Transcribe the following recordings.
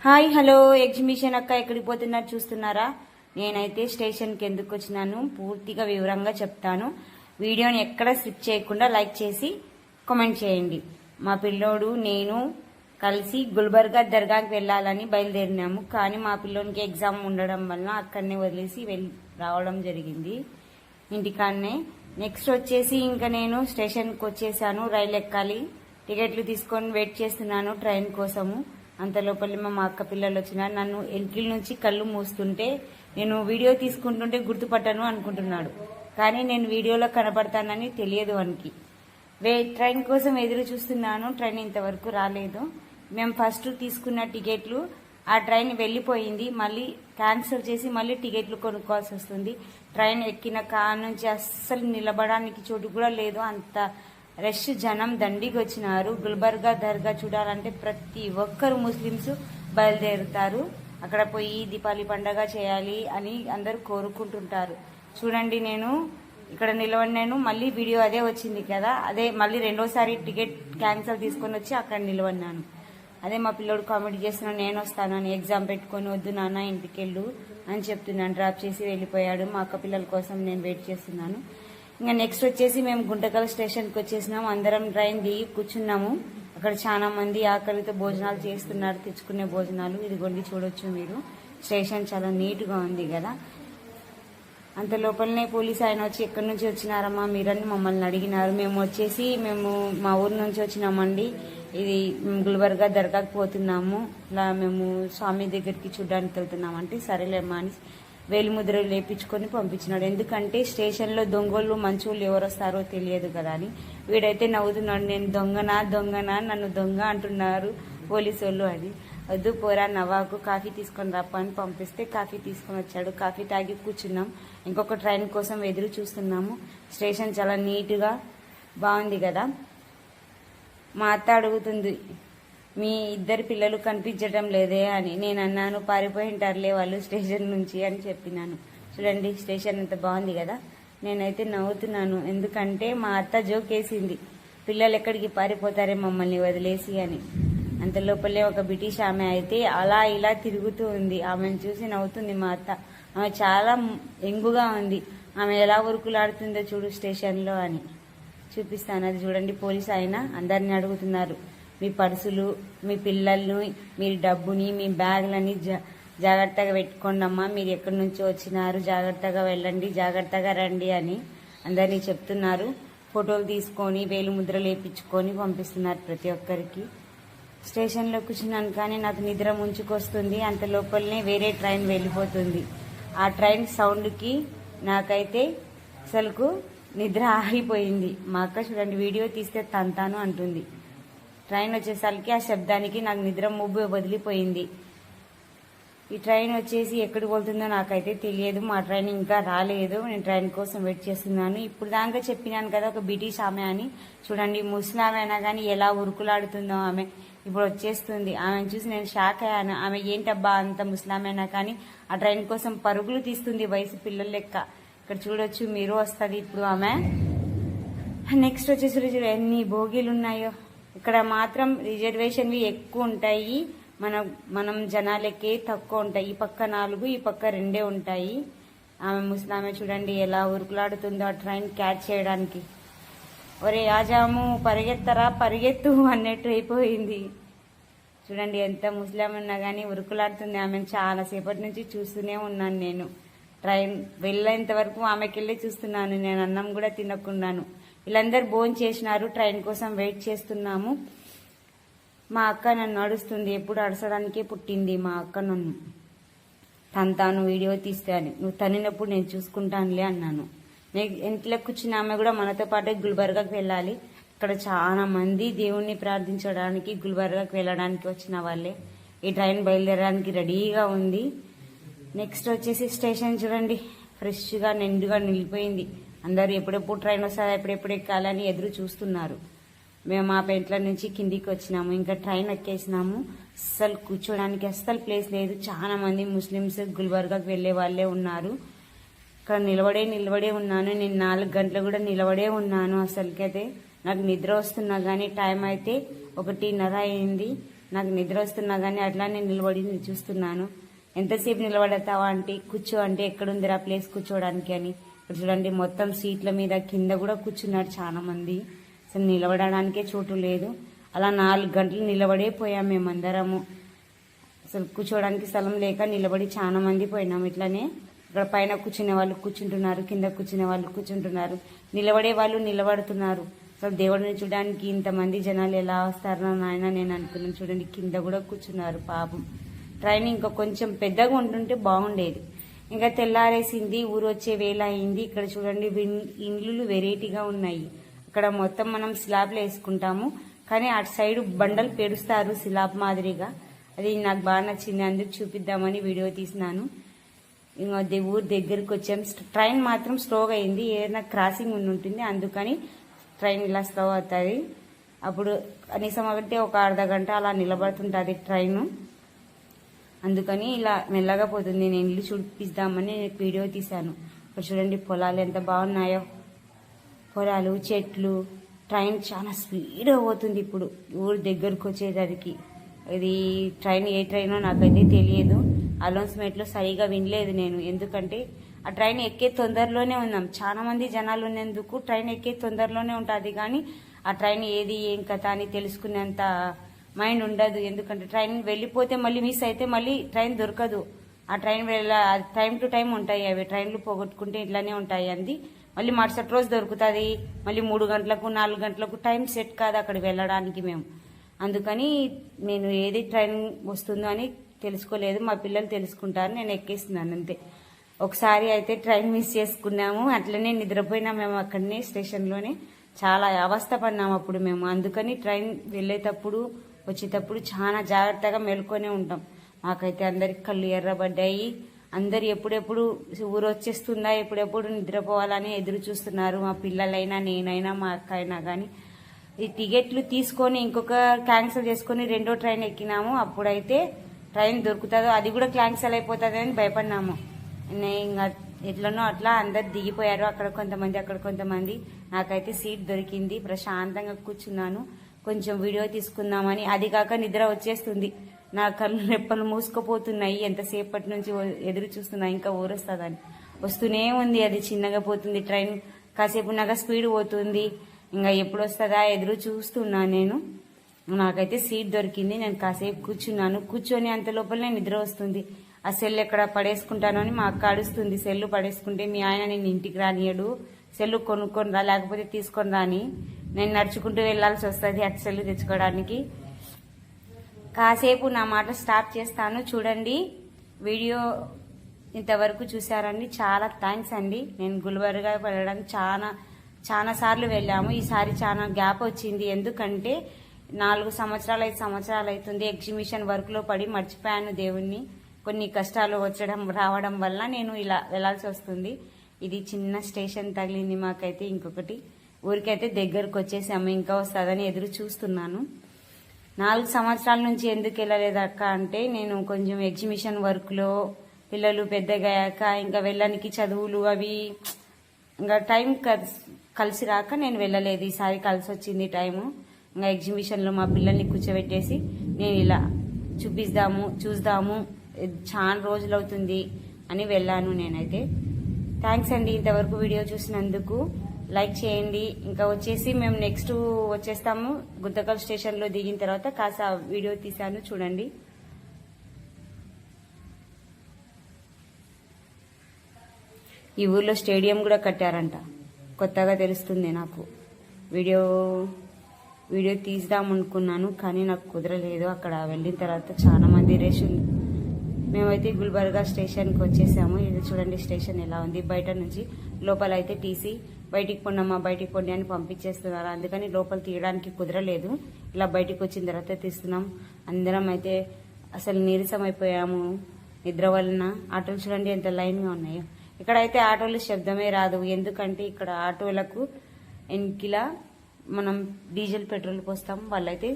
Hi hello exhibition అక్క ఎక్కడికి పోతున్నారు చూస్తున్నారా? నేనైతే స్టేషన్కి ఎందుకు వచ్చినాను పూర్తిగా వివరంగా చెప్తాను. వీడియోని ఎక్కడ స్కిప్ చేయకుండా లైక్ చేసి కామెంట్ చేయండి. మా పిల్లోడు నేను కలిసి గుల్బర్గా దర్గాకి వెళ్ళాలని బయలుదేరినాము. కానీ మా పిల్లోనికి ఎగ్జామ్ ఉండడం వల్ల అక్కడనే వదిలేసి రావడం జరిగింది ఇంటికాడనే. నెక్స్ట్ వచ్చేసి ఇంకా నేను స్టేషన్కి వచ్చేసాను. రైలు ఎక్కాలి, టికెట్లు తీసుకొని వెయిట్ చేస్తున్నాను ట్రైన్ కోసము. అంత లోపల మా అక్క పిల్లలు వచ్చినారు. నన్ను ఎంకిల్ నుంచి కళ్ళు మూస్తుంటే నేను వీడియో తీసుకుంటుంటే గుర్తుపట్టాను అనుకుంటున్నాడు. కానీ నేను వీడియోలో కనబడతానని తెలియదు వానికి. ట్రైన్ కోసం ఎదురు చూస్తున్నాను. ట్రైన్ ఇంతవరకు రాలేదు. మేము ఫస్ట్ తీసుకున్న టికెట్లు ఆ ట్రైన్ వెళ్ళిపోయింది. మళ్ళీ క్యాన్సిల్ చేసి మళ్ళీ టికెట్లు కొనుక్కోవాల్సి వస్తుంది. ట్రైన్ ఎక్కిన కాడ నుంచి అస్సలు నిలబడడానికి చోటు కూడా లేదు. అంత రష్ జనం దండికి వచ్చినారు. గుల్బర్గా దర్గా చూడాలంటే ప్రతి ఒక్కరు ముస్లిమ్స్ బయలుదేరుతారు. అక్కడ పోయి దీపావళి పండగ చేయాలి అని అందరు కోరుకుంటుంటారు. చూడండి, నేను ఇక్కడ నిలవన్నాను. మళ్ళీ వీడియో అదే వచ్చింది కదా, అదే మళ్ళీ రెండోసారి టికెట్ క్యాన్సిల్ తీసుకొని వచ్చి అక్కడ నిలవన్నాను. అదే మా పిల్లోడు కామెడీ చేస్తున్నాను, నేను వస్తానని. ఎగ్జామ్ పెట్టుకొని వద్దు నాన్న ఇంటికెళ్ళు అని చెప్తున్నాను. డ్రాప్ చేసి వెళ్ళిపోయాడు. మా అక్క పిల్లల కోసం నేను వెయిట్ చేస్తున్నాను. ఇంకా నెక్స్ట్ వచ్చేసి మేము గుంటకల్ స్టేషన్కి వచ్చేసినాము. అందరం ట్రైన్ దిగి కూర్చున్నాము. అక్కడ చాలా మంది ఆకలితో భోజనాలు చేస్తున్నారు, తెచ్చుకునే భోజనాలు. ఇదిగోండి చూడొచ్చు మీరు. స్టేషన్ చాలా నీట్గా ఉంది కదా. అంత లోపలనే పోలీస్ ఆయన వచ్చి ఎక్కడి నుంచి వచ్చినారమ్మా మీరని మమ్మల్ని అడిగినారు. మేము మా ఊరు నుంచి వచ్చినామండి. ఇది గుల్బర్గా దర్గాకి పోతున్నాము, ఇలా మేము స్వామి దగ్గరికి చూడడానికి వెళ్తున్నామంటే సరేలేమ్మా అని వేలిముద్రలు లేపించుకొని పంపించినాడు. ఎందుకంటే స్టేషన్లో దొంగోళ్ళు మంచోళ్ళు ఎవరు వస్తారో తెలియదు కదా అని. వీడైతే నవ్వుతున్నాడు, నేను దొంగనా నన్ను దొంగ అంటున్నారు పోలీసు వాళ్ళు అని. వద్దు పోరా నవాకు, కాఫీ తీసుకొని రాప్ప అని పంపిస్తే కాఫీ తీసుకొని వచ్చాడు. కాఫీ తాగి కూర్చున్నాం. ఇంకొక ట్రైన్ కోసం ఎదురు చూస్తున్నాము. స్టేషన్ చాలా నీట్గా బాగుంది కదా. మా అత్త అడుగుతుంది, మీ ఇద్దరు పిల్లలు కనిపించడం లేదే అని. నేను అన్నాను, పారిపోయింటారులే వాళ్ళు స్టేషన్ నుంచి అని చెప్పినాను. చూడండి స్టేషన్ ఎంత బాగుంది కదా. నేనైతే నవ్వుతున్నాను, ఎందుకంటే మా అత్త జోకేసింది, పిల్లలు ఎక్కడికి పారిపోతారే మమ్మల్ని వదిలేసి అని. అంత లోపలే ఒక బ్రిటిష్ ఆమె అయితే అలా ఇలా తిరుగుతూ ఉంది. ఆమెను చూసి నవ్వుతుంది మా అత్త. ఆమె చాలా ఎంగుగా ఉంది. ఆమె ఎలా ఉరుకులాడుతుందో చూడు స్టేషన్లో అని చూపిస్తాను. అది చూడండి, పోలీస్ ఆయన అందరిని అడుగుతున్నారు, మీ పర్సులు, మీ పిల్లలను, మీ డబ్బుని, మీ బ్యాగులని జాగ్రత్తగా పెట్టుకోండి అమ్మా, మీరు ఎక్కడి నుంచో వచ్చినారు, జాగ్రత్తగా వెళ్ళండి, జాగ్రత్తగా రండి అని అందరినీ చెప్తున్నారు. ఫోటోలు తీసుకొని వేలు ముద్రలు వేయించుకొని పంపిస్తున్నారు ప్రతి ఒక్కరికి. స్టేషన్లో కూర్చున్నాను కానీ నాకు నిద్ర ముంచుకొస్తుంది. అంత లోపలనే వేరే ట్రైన్ వెళ్ళిపోతుంది. ఆ ట్రైన్ సౌండ్కి నాకైతే అసలుకు నిద్ర ఆగిపోయింది. మా అక్క చూడండి వీడియో తీస్తే తంతాను అంటుంది. ట్రైన్ వచ్చేసరికి ఆ శబ్దానికి నాకు నిద్ర ముబ్బు వదిలిపోయింది. ఈ ట్రైన్ వచ్చేసి ఎక్కడికి పోతుందో నాకైతే తెలియదు. మా ట్రైన్ ఇంకా రాలేదు. నేను ట్రైన్ కోసం వెయిట్ చేస్తున్నాను. ఇప్పుడు దాకా చెప్పినాను కదా ఒక బ్రిటిష్ ఆమె అని. చూడండి ముస్లాం అయినా కానీ ఎలా ఉరుకులాడుతుందో ఆమె. ఇప్పుడు వచ్చేస్తుంది. ఆమెను చూసి నేను షాక్ అయ్యాను. ఆమె ఏంటబ్బా అంత ముస్లాం అయినా కానీ ఆ ట్రైన్ కోసం పరుగులు తీస్తుంది వయసు పిల్లల లెక్క. ఇక్కడ చూడొచ్చు మీరు, వస్తుంది ఇప్పుడు ఆమె. నెక్స్ట్ వచ్చేసి ఎన్ని బోగీలు ఉన్నాయో. ఇక్కడ మాత్రం రిజర్వేషన్వి ఎక్కువ ఉంటాయి, మనం జనాలకే తక్కువ ఉంటాయి. ఈ పక్క 4, ఈ పక్క 2 ఉంటాయి. ఆమె ముస్లామే చూడండి ఎలా ఉరుకులాడుతుందో ఆ ట్రైన్ క్యాచ్ చేయడానికి. ఒరే ఆజాము పరిగెత్తరా పరిగెత్తు అన్నట్టు అయిపోయింది. చూడండి ఎంత ముస్లాం ఉన్నా కానీ ఉరుకులాడుతుంది. ఆమెను చాలాసేపటి నుంచి చూస్తూనే ఉన్నాను నేను. ట్రైన్ వెళ్ళేంత వరకు ఆమెకెళ్ళి చూస్తున్నాను. నేను అన్నం కూడా తినకున్నాను. వీళ్ళందరూ భోజనం చేసినారు. ట్రైన్ కోసం వెయిట్ చేస్తున్నాము. మా అక్క నన్ను అడుస్తుంది, ఎప్పుడు అడసడానికే పుట్టింది మా అక్క నన్ను. తాను వీడియో తీస్తే అని, నువ్వు తనినప్పుడు నేను చూసుకుంటానులే అన్నాను. ఇంట్లో కూర్చున్న ఆమె కూడా మనతో పాటు గుల్బర్గాకి వెళ్ళాలి. ఇక్కడ చాలా మంది దేవుణ్ణి ప్రార్థించడానికి గుల్బర్గాకి వెళ్ళడానికి వచ్చిన వాళ్ళే. ఈ ట్రైన్ బయలుదేరడానికి రెడీగా ఉంది. నెక్స్ట్ వచ్చేసి స్టేషన్ చూడండి, ఫ్రెష్గా నిండుగా నిలిపోయింది. అందరూ ఎప్పుడెప్పుడు ట్రైన్ వస్తుందా, ఎప్పుడెప్పుడు ఎక్కాలని ఎదురు చూస్తున్నారు. మేము మా పెంట్ల నుంచి కిందికి వచ్చినాము. ఇంకా ట్రైన్ ఎక్కేసినాము. అస్సలు కూర్చోడానికి అస్సలు ప్లేస్ లేదు. చాలా మంది ముస్లిమ్స్ గుల్బర్గాకి వెళ్ళే వాళ్ళే ఉన్నారు. ఇక్కడ నిలబడే ఉన్నాను. నేను 4 గంటలు కూడా నిలబడే ఉన్నాను. అసలుకైతే నాకు నిద్ర వస్తున్నా కానీ టైం అయితే 1:30 అయింది. నాకు నిద్ర వస్తున్నా కానీ అట్లానే నిలబడి చూస్తున్నాను. ఎంతసేపు నిలబడతావా అంటే కూర్చో అంటే ఎక్కడుందిరా ప్లేస్ కూర్చోవడానికి అని. ఇక్కడ చూడండి మొత్తం సీట్ల మీద కింద కూడా కూర్చున్నారు చాలా మంది. అసలు నిలబడడానికే చోటు లేదు. అలా 4 గంటలు నిలబడే పోయాం మేమందరము. అసలు కూర్చోవడానికి స్థలం లేక నిలబడి చాలా మంది పోయినాం. ఇట్లానే ఇక్కడ పైన కూర్చునే వాళ్ళు కూర్చుంటున్నారు, కింద కూర్చునే వాళ్ళు కూర్చుంటున్నారు, నిలబడే వాళ్ళు నిలబడుతున్నారు. అసలు దేవుడిని చూడడానికి ఇంతమంది జనాలు ఎలా వస్తారో నాయన నేను అనుకున్నాను. చూడండి కింద కూడా కూర్చున్నారు పాపం. ట్రైన్ ఇంకా కొంచెం పెద్దగా ఉంటుంటే బాగుండేది. ఇంకా తెల్లారేసింది, ఊరు వచ్చే వేళ అయింది. ఇక్కడ చూడండి ఇండ్లు వెరైటీగా ఉన్నాయి. అక్కడ మొత్తం మనం స్లాబ్లు వేసుకుంటాము, కానీ అటు సైడ్ బండలు పెడుస్తారు స్లాబ్ మాదిరిగా. అది నాకు బాగా నచ్చింది, అందుకు చూపిద్దామని వీడియో తీసినాను. ఇంకా ఊరు దగ్గరికి వచ్చాం. ట్రైన్ మాత్రం స్లోగా అయింది, ఏదైనా క్రాసింగ్ ఉంటుంది అందుకని ట్రైన్ ఇలా స్లో అవుతుంది. అప్పుడు కనీసం ఒకటి ఒక అర్ధ గంట అలా నిలబడుతుంటుంది ట్రైన్, అందుకని ఇలా మెల్లగా పోతుంది. నేను ఇల్లు చూపిద్దామని వీడియో తీశాను. ఇప్పుడు చూడండి పొలాలు ఎంత బాగున్నాయో, పొలాలు, చెట్లు. ట్రైన్ చాలా స్పీడ్గా పోతుంది ఇప్పుడు ఊరు దగ్గరకు వచ్చేసరికి. ఇది ట్రైన్ ఏ ట్రైనో నాకైతే తెలియదు. అనౌన్స్మెంట్లో సరిగా వినలేదు నేను, ఎందుకంటే ఆ ట్రైన్ ఎక్కే తొందరలోనే ఉన్నాం. చాలా మంది జనాలు ఉన్నందుకు ట్రైన్ ఎక్కే తొందరలోనే ఉంటుంది, కానీ ఆ ట్రైన్ ఏది ఏం కథ అని తెలుసుకునేంత మైండ్ ఉండదు. ఎందుకంటే ట్రైన్ వెళ్ళిపోతే మళ్ళీ మిస్ అయితే మళ్ళీ ట్రైన్ దొరకదు. ఆ ట్రైన్ టైం టు టైం ఉంటాయి అవి. ట్రైన్లు పోగొట్టుకుంటే ఇట్లానే ఉంటాయి అంది. మళ్ళీ మరుసటి రోజు దొరుకుతుంది, మళ్ళీ 3 గంటలకు 4 గంటలకు టైం సెట్ కాదు అక్కడ వెళ్ళడానికి మేము. అందుకని నేను ఏది ట్రైన్ వస్తుందో అని తెలుసుకోలేదు. మా పిల్లలు తెలుసుకుంటారు, నేను ఎక్కేస్తున్నాను అంతే. ఒకసారి అయితే ట్రైన్ మిస్ చేసుకున్నాము, అట్లనే నిద్రపోయినా మేము అక్కడనే స్టేషన్లోనే. చాలా అవస్థ పడినాము అప్పుడు మేము. అందుకని ట్రైన్ వెళ్ళేటప్పుడు వచ్చేటప్పుడు చాలా జాగ్రత్తగా మెలుకొనే ఉంటాం. మాకైతే అందరికి కళ్ళు ఎర్రబడ్డాయి. అందరు ఎప్పుడెప్పుడు ఊరు వచ్చేస్తుందా, ఎప్పుడెప్పుడు నిద్రపోవాలని ఎదురు చూస్తున్నారు. మా పిల్లలైనా, నేనైనా, మా అక్క అయినా కానీ. ఈ టికెట్లు తీసుకొని ఇంకొక క్యాన్సిల్ చేసుకొని 2వ ట్రైన్ ఎక్కినాము. అప్పుడైతే ట్రైన్ దొరుకుతుందో అది కూడా క్యాన్సిల్ అయిపోతుంది అని భయపడినాము. ఇంకా ఎట్లనో అట్లా అందరు దిగిపోయారు, అక్కడ కొంతమంది అక్కడ కొంతమంది. నాకైతే సీట్ దొరికింది, ప్రశాంతంగా కూర్చున్నాను. కొంచెం వీడియో తీసుకుందామని. అది కాక నిద్ర వచ్చేస్తుంది, నా కళ్ళు రెప్పలు మూసుకుపోతున్నాయి. ఎంతసేపటి నుంచి ఎదురు చూస్తున్నా ఇంకా ఊరొస్తుందని. వస్తూనే ఉంది, అది చిన్నగా పోతుంది ట్రైన్. కాసేపు నాగా స్పీడ్ పోతుంది, ఇంకా ఎప్పుడు వస్తుందా ఎదురు చూస్తున్నా నేను. నాకైతే సీట్ దొరికింది, నేను కాసేపు కూర్చున్నాను. కూర్చొని అంత లోపలనే నిద్ర వస్తుంది. ఆ సెల్ ఎక్కడ పడేసుకుంటాను అని మా అక్క అడుస్తుంది. సెల్లు పడేసుకుంటే మీ ఆయన నేను ఇంటికి రానియడు, సెల్లు కొనుక్కొని రా లేకపోతే తీసుకొని రాని. నేను నడుచుకుంటూ వెళ్లాల్సి వస్తుంది అటు సెల్లు తెచ్చుకోవడానికి. కాసేపు నా మాట స్టాప్ చేస్తాను, చూడండి. వీడియో ఇంతవరకు చూసారండి, చాలా థ్యాంక్స్ అండి. నేను గుల్బర్గా వెళ్ళడానికి చాలా సార్లు వెళ్ళాము. ఈసారి చాలా గ్యాప్ వచ్చింది, ఎందుకంటే 4 సంవత్సరాలు 5 సంవత్సరాలు అవుతుంది ఎగ్జిబిషన్ వర్క్లో పడి మర్చిపోయాను దేవుణ్ణి. కొన్ని కష్టాలు రావడం వల్ల నేను ఇలా వెళ్లాల్సి వస్తుంది. ఇది చిన్న స్టేషన్ తగిలింది మాకైతే. ఇంకొకటి ఊరికైతే దగ్గరకు వచ్చేసాము, ఇంకా వస్తుందని ఎదురు చూస్తున్నాను. 4 సంవత్సరాల నుంచి ఎందుకు వెళ్ళలేదు అక్క అంటే, నేను కొంచెం ఎగ్జిబిషన్ వర్క్లో పిల్లలు పెద్దగయ్యాక ఇంకా వెళ్ళడానికి చదువులు అవి ఇంకా టైం కలిసి రాక నేను వెళ్ళలేదు. ఈసారి కలిసి వచ్చింది టైము. ఇంకా ఎగ్జిబిషన్లో మా పిల్లల్ని కూర్చోబెట్టేసి నేను ఇలా చూద్దాము చాలా రోజులు అవుతుంది అని వెళ్ళాను నేనైతే. థ్యాంక్స్ అండి ఇంతవరకు వీడియో చూసినందుకు. లైక్ చేయండి. ఇంకా వచ్చేసి మేము నెక్స్ట్ వచ్చేస్తాము గుంతకల్ స్టేషన్లో దిగిన తర్వాత కాస్త వీడియో తీశాను, చూడండి. ఈ ఊర్లో స్టేడియం కూడా కట్టారంట, కొత్తగా తెలుస్తుంది నాకు. వీడియో తీద్దామనుకున్నాను కానీ నాకు కుదరలేదు. అక్కడ వెళ్ళిన తర్వాత చాలా మంది రష్ ఉంది. మేమైతే గుల్బర్గా స్టేషన్కి వచ్చేసాము. ఇది చూడండి స్టేషన్ ఎలా ఉంది. బయట నుంచి లోపల అయితే టీసీ బయటికి పొండి అని పంపించేస్తున్నారు, అందుకని లోపల తీయడానికి కుదరలేదు. ఇలా బయటికి వచ్చిన తర్వాత తీస్తున్నాం. అందరం అయితే అసలు నీరసం అయిపోయాము నిద్ర వలన. ఆటోలు చూడండి ఎంత లైన్గా ఉన్నాయో. ఇక్కడైతే ఆటోలు శబ్దమే రాదు, ఎందుకంటే ఇక్కడ ఆటోలకు ఎన్కిలా మనం డీజిల్ పెట్రోల్ పోస్తాం, వాళ్ళైతే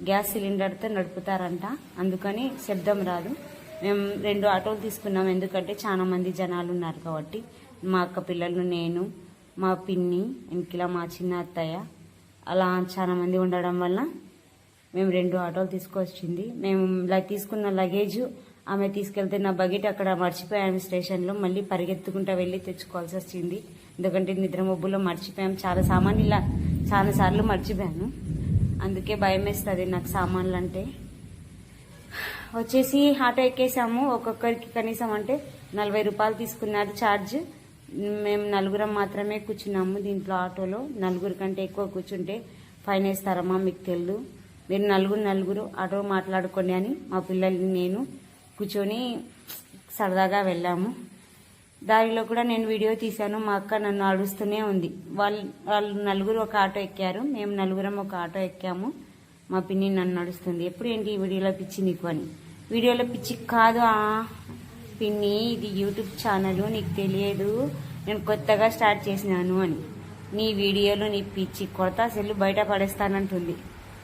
గ్యాస్ సిలిండర్తో నడుపుతారంట, అందుకని శబ్దం రాదు. మేము 2 ఆటోలు తీసుకున్నాం, ఎందుకంటే చాలా మంది జనాలు ఉన్నారు కాబట్టి. మా అక్క పిల్లలు, నేను, మా పిన్ని, ఇంకిలా మా చిన్న అత్తయ్య, అలా చాలా మంది ఉండడం వల్ల మేము 2 ఆటోలు తీసుకొచ్చింది. మేము తీసుకున్న లగేజ్ ఆమె తీసుకెళ్తే నా బకెట్ అక్కడ మర్చిపోయాము స్టేషన్లో. మళ్ళీ పరిగెత్తుకుంటూ వెళ్ళి తెచ్చుకోవాల్సి వచ్చింది. ఎందుకంటే నిద్ర మబ్బులో మర్చిపోయాము. చాలా సామాన్లు ఇలా చాలా సార్లు మర్చిపోయాను. అందుకే భయం వేస్తుంది నాకు సామాన్లు అంటే. వచ్చేసి ఆటో ఎక్కేసాము. ఒక్కొక్కరికి కనీసం అంటే 40 రూపాయలు తీసుకున్నారు ఛార్జ్. మేము 4 మాత్రమే కూర్చున్నాము దీంట్లో ఆటోలో. 4 కంటే ఎక్కువ కూర్చుంటే ఫైన్ వేస్తారమ్మా, మీకు తెలియదు. మీరు 4 ఆటో మాట్లాడుకోండి అని మా పిల్లల్ని నేను కూర్చొని సరదాగా వెళ్ళాము. దారిలో కూడా నేను వీడియో తీశాను. మా అక్క నన్ను అడుస్తూనే ఉంది. వాళ్ళు 4 ఒక ఆటో ఎక్కారు, మేము 4 ఒక ఆటో ఎక్కాము. మా పిన్ని నన్ను నడుస్తుంది, ఎప్పుడు ఏంటి ఈ వీడియోలో పిచ్చి నీకు అని. వీడియోలో పిచ్చి కాదు పిన్ని, ఇది యూట్యూబ్ ఛానల్, నీకు తెలియదు, నేను కొత్తగా స్టార్ట్ చేసినాను అని. నీ వీడియోలో నీ పిచ్చి కొత్త సెల్లు బయట పడేస్తానంటుంది.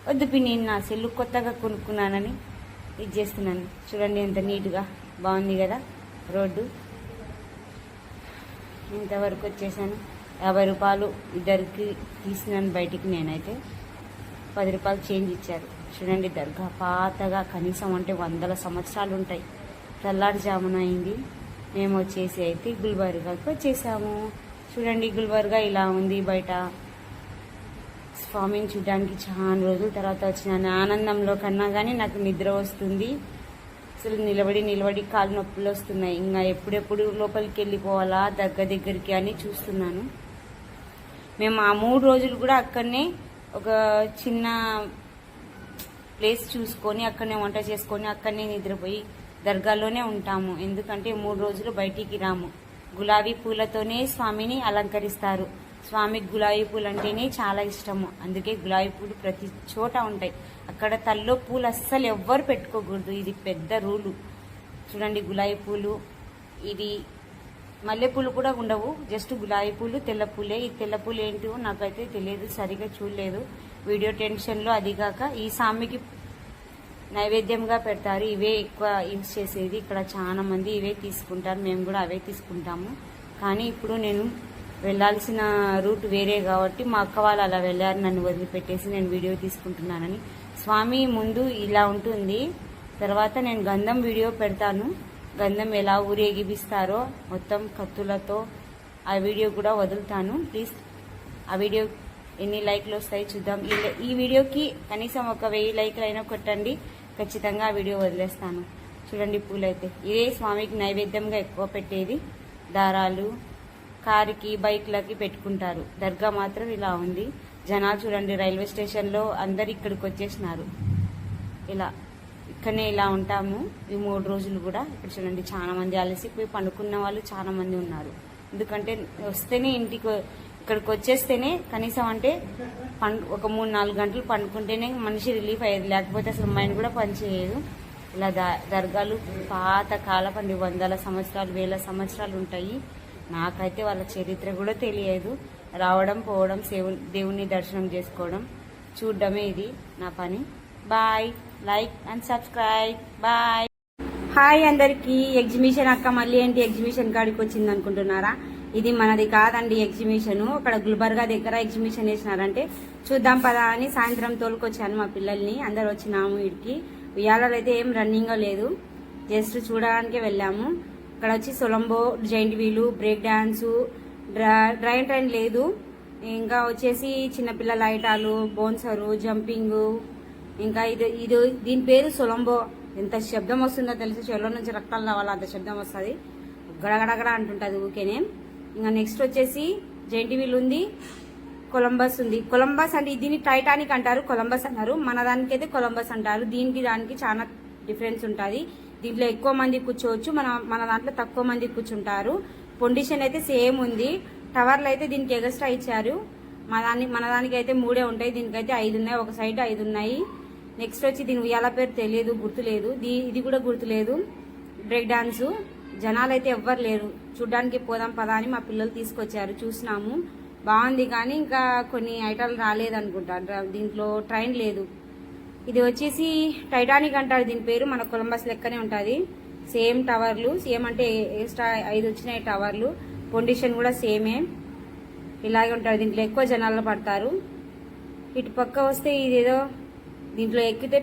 వద్దు పిన్ని, నా సెల్లు కొత్తగా కొనుక్కున్నానని ఇది చేస్తున్నాను. చూడండి ఎంత నీట్గా బాగుంది కదా రోడ్డు. ఇంతవరకు వచ్చేసాను. 50 రూపాయలు ఇద్దరికి తీసినాను బయటికి. నేనైతే 10 రూపాయలు చేంజ్ ఇచ్చారు. చూడండి దర్గా పాతగా కనీసం అంటే 100 సంవత్సరాలు ఉంటాయి. తెల్లారుజామున అయింది. మేము వచ్చేసి అయితే గుల్బర్గాకి వచ్చేసాము. చూడండి గుల్బర్గా ఇలా ఉంది బయట. స్వామిని చూడడానికి చాలా రోజుల తర్వాత వచ్చినాను. ఆనందంలో కన్నా కానీ నాకు నిద్ర వస్తుంది. అసలు నిలబడి కాళ్ళు నొప్పులు వస్తున్నాయి. ఇంకా ఎప్పుడెప్పుడు లోపలికి వెళ్ళిపోవాలా దగ్గరికి అని చూస్తున్నాను. మేము ఆ 3 రోజులు కూడా అక్కడనే ఒక చిన్న ప్లేస్ చూసుకొని అక్కడనే వంట చేసుకొని అక్కడనే నిద్రపోయి దర్గాలోనే ఉంటాము. ఎందుకంటే 3 రోజులు బయటికి రాము. గులాబీ పూలతోనే స్వామిని అలంకరిస్తారు. స్వామికి గులాబీ పూలు అంటేనే చాలా ఇష్టము. అందుకే గులాబీ పూలు ప్రతి చోట ఉంటాయి. అక్కడ తల్లో పూలు అస్సలు ఎవ్వరు పెట్టుకోకూడదు, ఇది పెద్ద రూలు. చూడండి గులాబీ పూలు, ఇది మల్లెపూలు కూడా ఉండవు, జస్ట్ గులాబీ పూలు, తెల్ల పూలే. ఈ తెల్ల పూలు ఏంటో నాకైతే తెలియదు, సరిగా చూడలేదు వీడియో టెన్షన్లో. అది కాక ఈ స్వామికి నైవేద్యంగా పెడతారు, ఇవే ఎక్కువ యూజ్ చేసేది. ఇక్కడ చాలా మంది ఇవే తీసుకుంటారు, మేము కూడా అవే తీసుకుంటాము. కానీ ఇప్పుడు నేను వెళ్ళాల్సిన రూట్ వేరే కాబట్టి మా అక్క వాళ్ళు అలా వెళ్ళారు, నన్ను వదిలిపెట్టేసి నేను వీడియో తీసుకుంటున్నానని. స్వామి ముందు ఇలా ఉంటుంది, తర్వాత నేను గంధం వీడియో పెడతాను. గంధం ఎలా ఊరేగిపిస్తారో మొత్తం కత్తులతో ఆ వీడియో కూడా వదులుతాను. ప్లీజ్ ఆ వీడియో ఎన్ని లైక్లు వస్తాయి చూద్దాం. ఈ వీడియోకి కనీసం ఒక 1000 లైక్లు అయినా కొట్టండి, ఖచ్చితంగా ఆ వీడియో వదిలేస్తాను. చూడండి పూలైతే ఇదే స్వామికి నైవేద్యంగా ఎక్కువ పెట్టేది. దారాలు కారుకి బైక్లకి పెట్టుకుంటారు. దర్గా మాత్రం ఇలా ఉంది. జనాలు చూడండి, రైల్వే స్టేషన్లో అందరు ఇక్కడికి వచ్చేసినారు. ఇలా ఇక్కడనే ఇలా ఉంటాము ఈ 3 రోజులు కూడా. ఇప్పుడు చూడండి చాలా మంది అలసిపోయి పండుకున్న వాళ్ళు చాలా మంది ఉన్నారు. ఎందుకంటే వస్తేనే ఇక్కడికి వచ్చేస్తేనే కనీసం అంటే ఒక 3-4 గంటలు పండుకుంటేనే మనిషి రిలీఫ్ అయ్యేది, లేకపోతే అసలు మైండ్ కూడా పనిచేయదు. ఇలా దర్గాలు పాత కాలపండి 100 సంవత్సరాలు 1000 సంవత్సరాలు ఉంటాయి. నాకైతే వాళ్ళ చరిత్ర కూడా తెలియదు. రావడం పోవడం దేవుని దర్శనం చేసుకోవడం చూడడమే ఇది నా పని. Bye, like and subscribe. Bye. Hi అందరికి. ఎగ్జిబిషన్ అక్క మళ్ళీ ఏంటి ఎగ్జిబిషన్ కాడికి వచ్చింది అనుకుంటున్నారా? ఇది మనది కాదండి ఎగ్జిబిషన్. అక్కడ గుల్బర్గా దగ్గర ఎగ్జిబిషన్ వేసినారంటే చూద్దాం పదా అని సాయంత్రం తోలుకొచ్చాను మా పిల్లల్ని. అందరు వచ్చినాము. వీడికి ఉయ్యాలలో అయితే ఏం రన్నింగ్ లేదు, జస్ట్ చూడడానికే వెళ్ళాము. ఇక్కడ వచ్చి సొలంబో, giant wheel, break dance, train లేదు. ఇంకా వచ్చేసి చిన్నపిల్లల ఐటాలు, బౌన్సరు, జంపింగు. ఇంకా ఇది దీని పేరు సొలంబో. ఎంత శబ్దం వస్తుందో తెలుసు, చెవులో నుంచి రక్తాలు రావాలా అంత శబ్దం వస్తుంది, గడగడగడ అంటుంటుంది ఊకేనే. ఇంకా నెక్స్ట్ వచ్చేసి జైంట్ వీల్ ఉంది, కొలంబస్ ఉంది. కొలంబస్ అంటే దీన్ని టైటానిక్ అంటారు, కొలంబస్ అన్నారు. మన దానికైతే కొలంబస్ అంటారు. దానికి చాలా డిఫరెన్స్ ఉంటుంది. దీంట్లో ఎక్కువ మంది కూర్చోవచ్చు, మన దాంట్లో తక్కువ మంది కూర్చుంటారు. పొండిషన్ అయితే సేమ్ ఉంది. టవర్లు అయితే దీనికి ఎగస్ట్రా ఇచ్చారు. మన దానికి అయితే 3 ఉంటాయి, దీనికైతే 5 ఉన్నాయి. ఒక సైడ్ 5 ఉన్నాయి. నెక్స్ట్ వచ్చి దీని ఉయ్యాల పేరు తెలియదు, గుర్తులేదు. ఇది కూడా గుర్తులేదు. Break dance. జనాలు అయితే ఎవ్వరు లేరు. చూడ్డానికి పోదాం పదా అని మా పిల్లలు తీసుకొచ్చారు, చూసినాము. బాగుంది కానీ ఇంకా కొన్ని ఐటాలు రాలేదనుకుంటా. దీంట్లో ట్రైన్ లేదు. ఇది వచ్చేసి టైటానిక్ అంటారు దీని పేరు. మన కొలంబస్ లెక్కనే ఉంటుంది. సేమ్ టవర్లు, సేమ్ అంటే ఎక్స్ట్రా 5 వచ్చినాయి టవర్లు. పొండిషన్ కూడా సేమే, ఇలాగే ఉంటుంది. దీంట్లో ఎక్కువ జనాలు పడతారు. ఇటు పక్క వస్తే ఇదేదో దీంట్లో ఎక్కితే